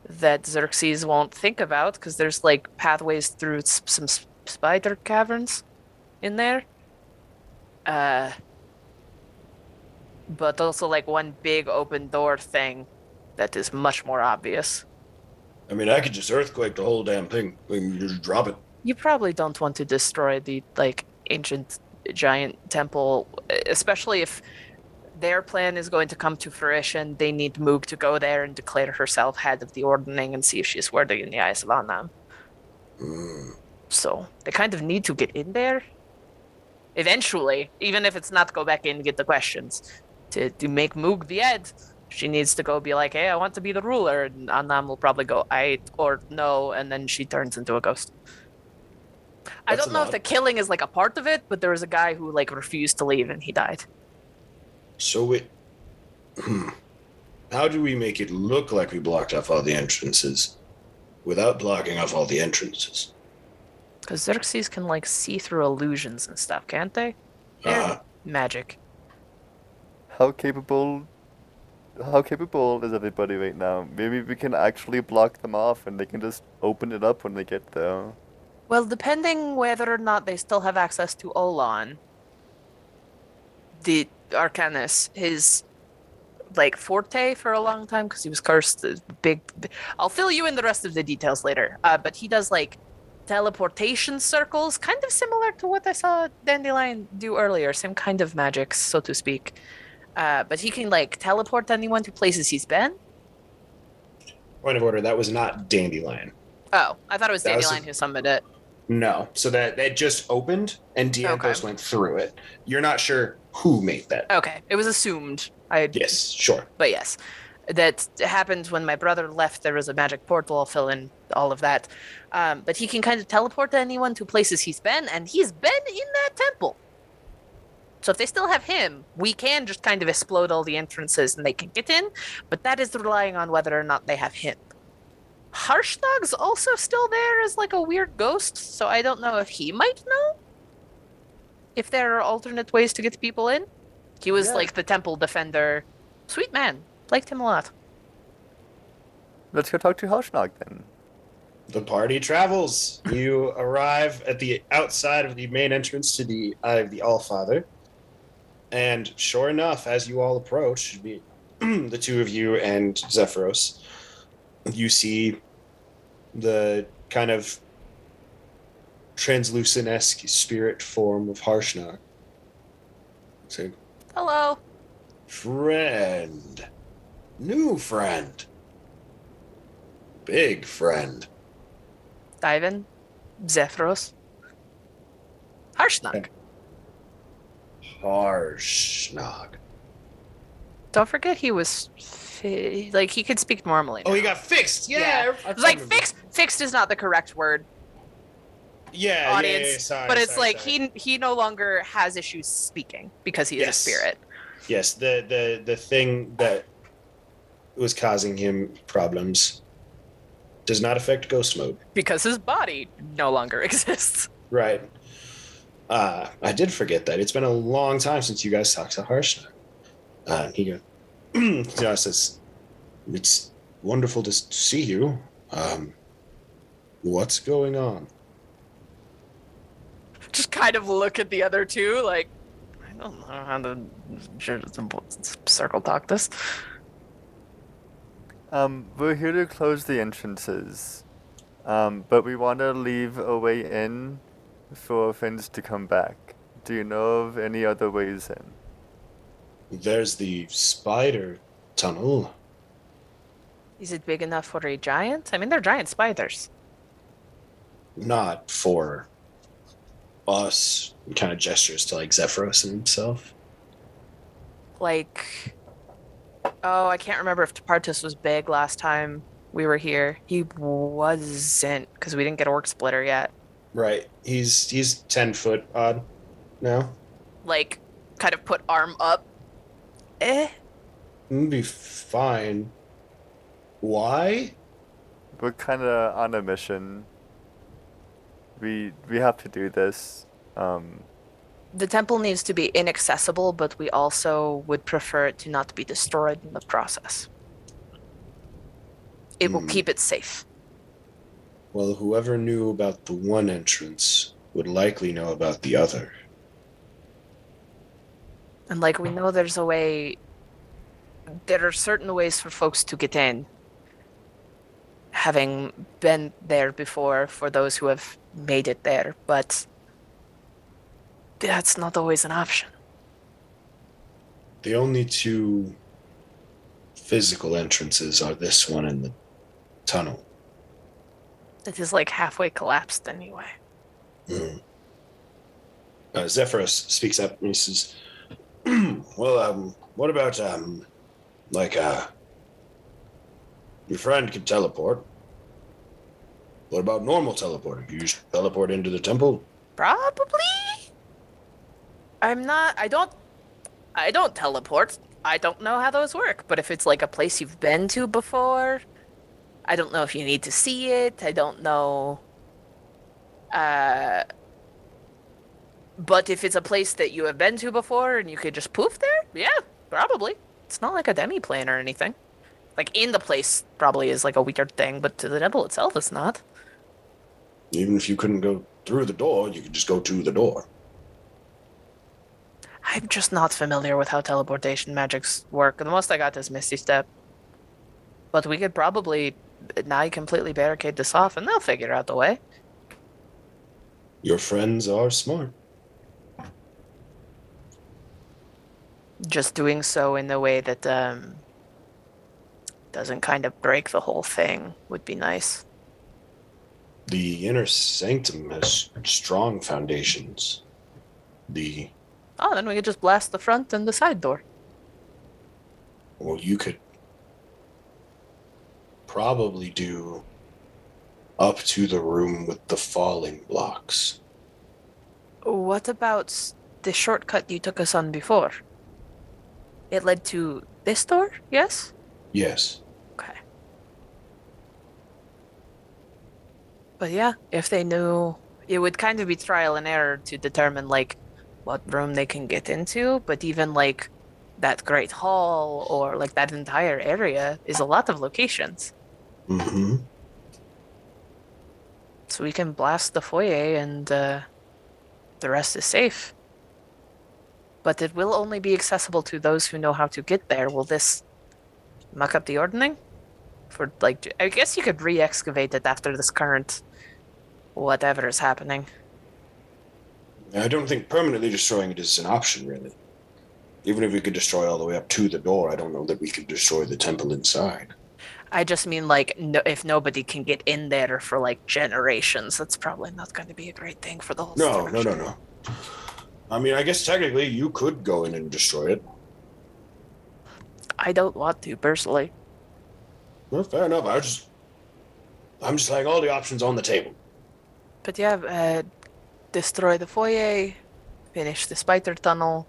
that Xerxes won't think about, because there's like pathways through some spider caverns in there. But also like one big open door thing that is much more obvious. I mean, I could just earthquake the whole damn thing. We can just drop it. You probably don't want to destroy the like ancient giant temple, especially if their plan is going to come to fruition. They need Moog to go there and declare herself head of the ordering and see if she's worthy in the eyes of Annam. So they kind of need to get in there eventually, even if it's not to go back in and get the questions. To make Moog the head, she needs to go be like, hey, I want to be the ruler. And Annam will probably go, I or no, and then she turns into a ghost. I don't know if the killing is like a part of it, but there was a guy who like refused to leave and he died. So how do we make it look like we blocked off all the entrances without blocking off all the entrances? Because Xerxes can like see through illusions and stuff, can't they? Magic. How capable is everybody right now? Maybe we can actually block them off and they can just open it up when they get there. Well, depending whether or not they still have access to Olan, the Arcanus, his like forte for a long time, because he was cursed. Big. I'll fill you in the rest of the details later. But he does like teleportation circles, kind of similar to what I saw Dandelion do earlier. Same kind of magic, so to speak. But he can like teleport anyone to places he's been. Point of order, that was not Dandelion. Oh, I thought it was Dandelion who summoned it. No, so that just opened and Diankos went through it. You're not sure who made that. Okay, it was assumed. Yes, sure. But yes, that happened when my brother left. There was a magic portal. I'll fill in all of that. But he can kind of teleport anyone to places he's been, and he's been in that temple. So if they still have him, we can just kind of explode all the entrances and they can get in, but that is relying on whether or not they have him. Harshnag's also still there as like a weird ghost, so I don't know if he might know if there are alternate ways to get people in. He was like the temple defender. Sweet man. Liked him a lot. Let's go talk to Harshnag then. The party travels. You arrive at the outside of the main entrance to the Eye of the Allfather. And sure enough, as you all approach, the two of you and Zephyros, you see the kind of translucent-esque spirit form of Harshnag. Say, Hello. friend. New friend. Big friend. Ivan. Zephyros. Harshnag. Harshnag. Don't forget he was like he could speak normally now. Oh, he got fixed. Yeah. It's like fixed is not the correct word, Yeah, audience. Yeah, sorry, but it's sorry, like sorry. he no longer has issues speaking because he is a spirit. Yes, the thing that was causing him problems does not affect ghost mode. Because his body no longer exists. Right. I did forget that. It's been a long time since you guys talked to Harshnag. He goes, says, it's wonderful to see you. What's going on? Just kind of look at the other two like, I don't know how to circle talk this. We're here to close the entrances, but we want to leave a way in for friends to come back. Do you know of any other ways in? There's the spider tunnel. Is it big enough for a giant? I mean, they're giant spiders. Not for us. He kind of gestures to like Zephyros and himself. Like, oh, I can't remember if Tepartus was big last time we were here. He wasn't, because we didn't get Orc Splitter yet. Right. He's 10 foot odd now. Like, kind of put arm up. It'll be fine. Why? We're kind of on a mission. We have to do this. The temple needs to be inaccessible, but we also would prefer it to not be destroyed in the process. It will keep it safe. Well, whoever knew about the one entrance would likely know about the other. And like we know there's a way, there are certain ways for folks to get in. Having been there before for those who have made it there, but that's not always an option. The only two physical entrances are this one and the tunnel. It is like halfway collapsed anyway. Zephyros speaks up and he says, well, what about, your friend can teleport. What about normal teleporting? You just teleport into the temple? Probably. I don't teleport. I don't know how those work. But if it's like a place you've been to before, I don't know if you need to see it. I don't know. But if it's a place that you have been to before and you could just poof there, yeah, probably. It's not like a demi-plane or anything. Like, in the place probably is like a weird thing, but to the temple itself, it's not. Even if you couldn't go through the door, you could just go to the door. I'm just not familiar with how teleportation magics work. The most I got is Misty Step. But we could probably now completely barricade this off, and they'll figure out the way. Your friends are smart. Just doing so in a way that doesn't kind of break the whole thing would be nice. The inner sanctum has strong foundations. Oh, then we could just blast the front and the side door. Well, you could probably do up to the room with the falling blocks. What about the shortcut you took us on before? It led to this door, yes? Yes. Okay. But yeah, if they knew, it would kind of be trial and error to determine, like, what room they can get into, but even, like, that Great Hall or, like, that entire area is a lot of locations. Mm-hmm. So we can blast the foyer and the rest is safe. But it will only be accessible to those who know how to get there. Will this muck up the ordning? For like, I guess you could re-excavate it after this current whatever is happening. I don't think permanently destroying it is an option, really. Even if we could destroy all the way up to the door, I don't know that we could destroy the temple inside. I just mean like, no, if nobody can get in there for like generations, that's probably not going to be a great thing for the whole structure. No. I mean, I guess technically you could go in and destroy it. I don't want to personally. Well, fair enough. I'm just like all the options on the table. But yeah, destroy the foyer, finish the spider tunnel,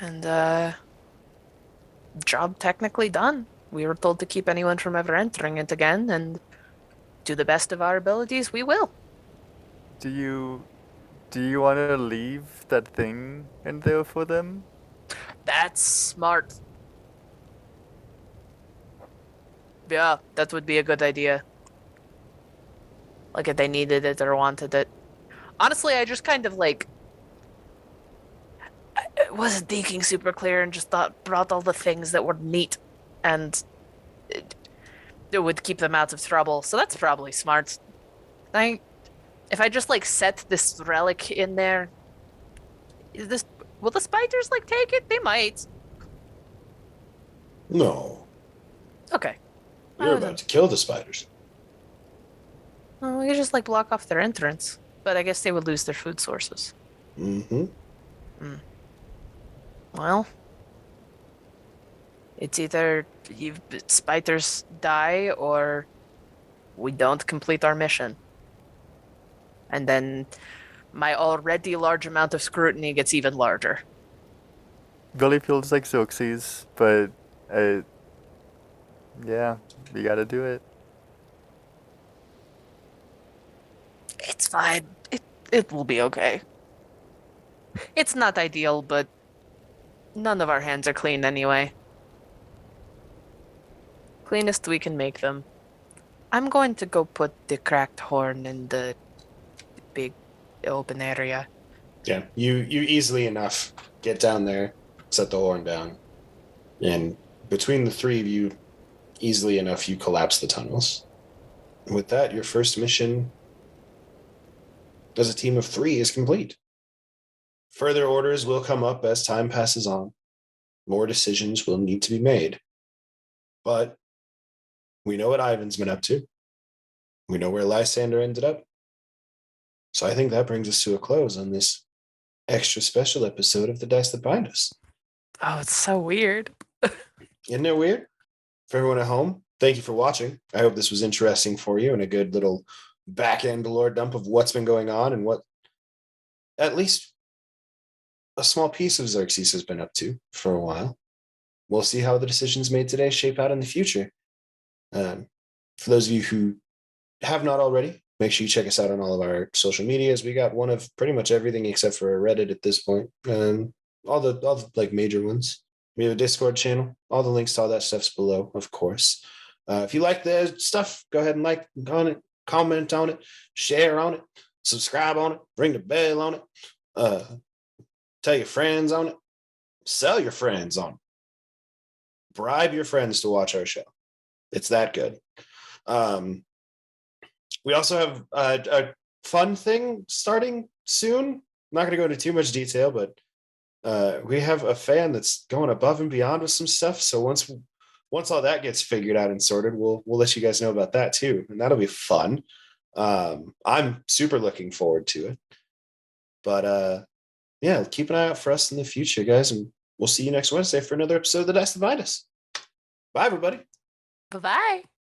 and job technically done. We were told to keep anyone from ever entering it again, and to the best of our abilities, we will. Do you want to leave that thing in there for them? That's smart. Yeah, that would be a good idea. Like if they needed it or wanted it. Honestly, I just kind of like I wasn't thinking super clear and just brought all the things that were neat and it would keep them out of trouble. So that's probably smart. If I just like set this relic in there, will the spiders like take it? They might. No. Okay. You're about to kill the spiders. Well, we could just like block off their entrance. But I guess they would lose their food sources. Mm-hmm. Well, it's either spiders die or we don't complete our mission. And then my already large amount of scrutiny gets even larger. Really feels like Xerxes, but yeah, we gotta do it. It's fine. It will be okay. It's not ideal, but none of our hands are clean anyway. Cleanest we can make them. I'm going to go put the cracked horn in the big open area. Yeah, you easily enough get down there, set the horn down, and between the three of you, easily enough you collapse the tunnels. And with that, your first mission as a team of 3 is complete. Further orders will come up as time passes on. More decisions will need to be made. But we know what Ivan's been up to. We know where Lysander ended up. So I think that brings us to a close on this extra special episode of The Dice That Bind Us. Oh, it's so weird. Isn't it weird? For everyone at home, thank you for watching. I hope this was interesting for you and a good little back-end lore dump of what's been going on and what at least a small piece of Xerxes has been up to for a while. We'll see how the decisions made today shape out in the future. For those of you who have not already, make sure you check us out on all of our social medias. We got one of pretty much everything except for a Reddit at this point. All the like major ones. We have a Discord channel. All the links to all that stuff's below, of course. If you like the stuff, go ahead and like on it, comment on it, share on it, subscribe on it, ring the bell on it, tell your friends on it, sell your friends on it, bribe your friends to watch our show. It's that good. We also have a fun thing starting soon. I'm not going to go into too much detail, but we have a fan that's going above and beyond with some stuff. So once all that gets figured out and sorted, we'll let you guys know about that too, and that'll be fun. I'm super looking forward to it. But yeah, keep an eye out for us in the future, guys, and we'll see you next Wednesday for another episode of The Dice That Bind Us. Bye, everybody. Bye-bye.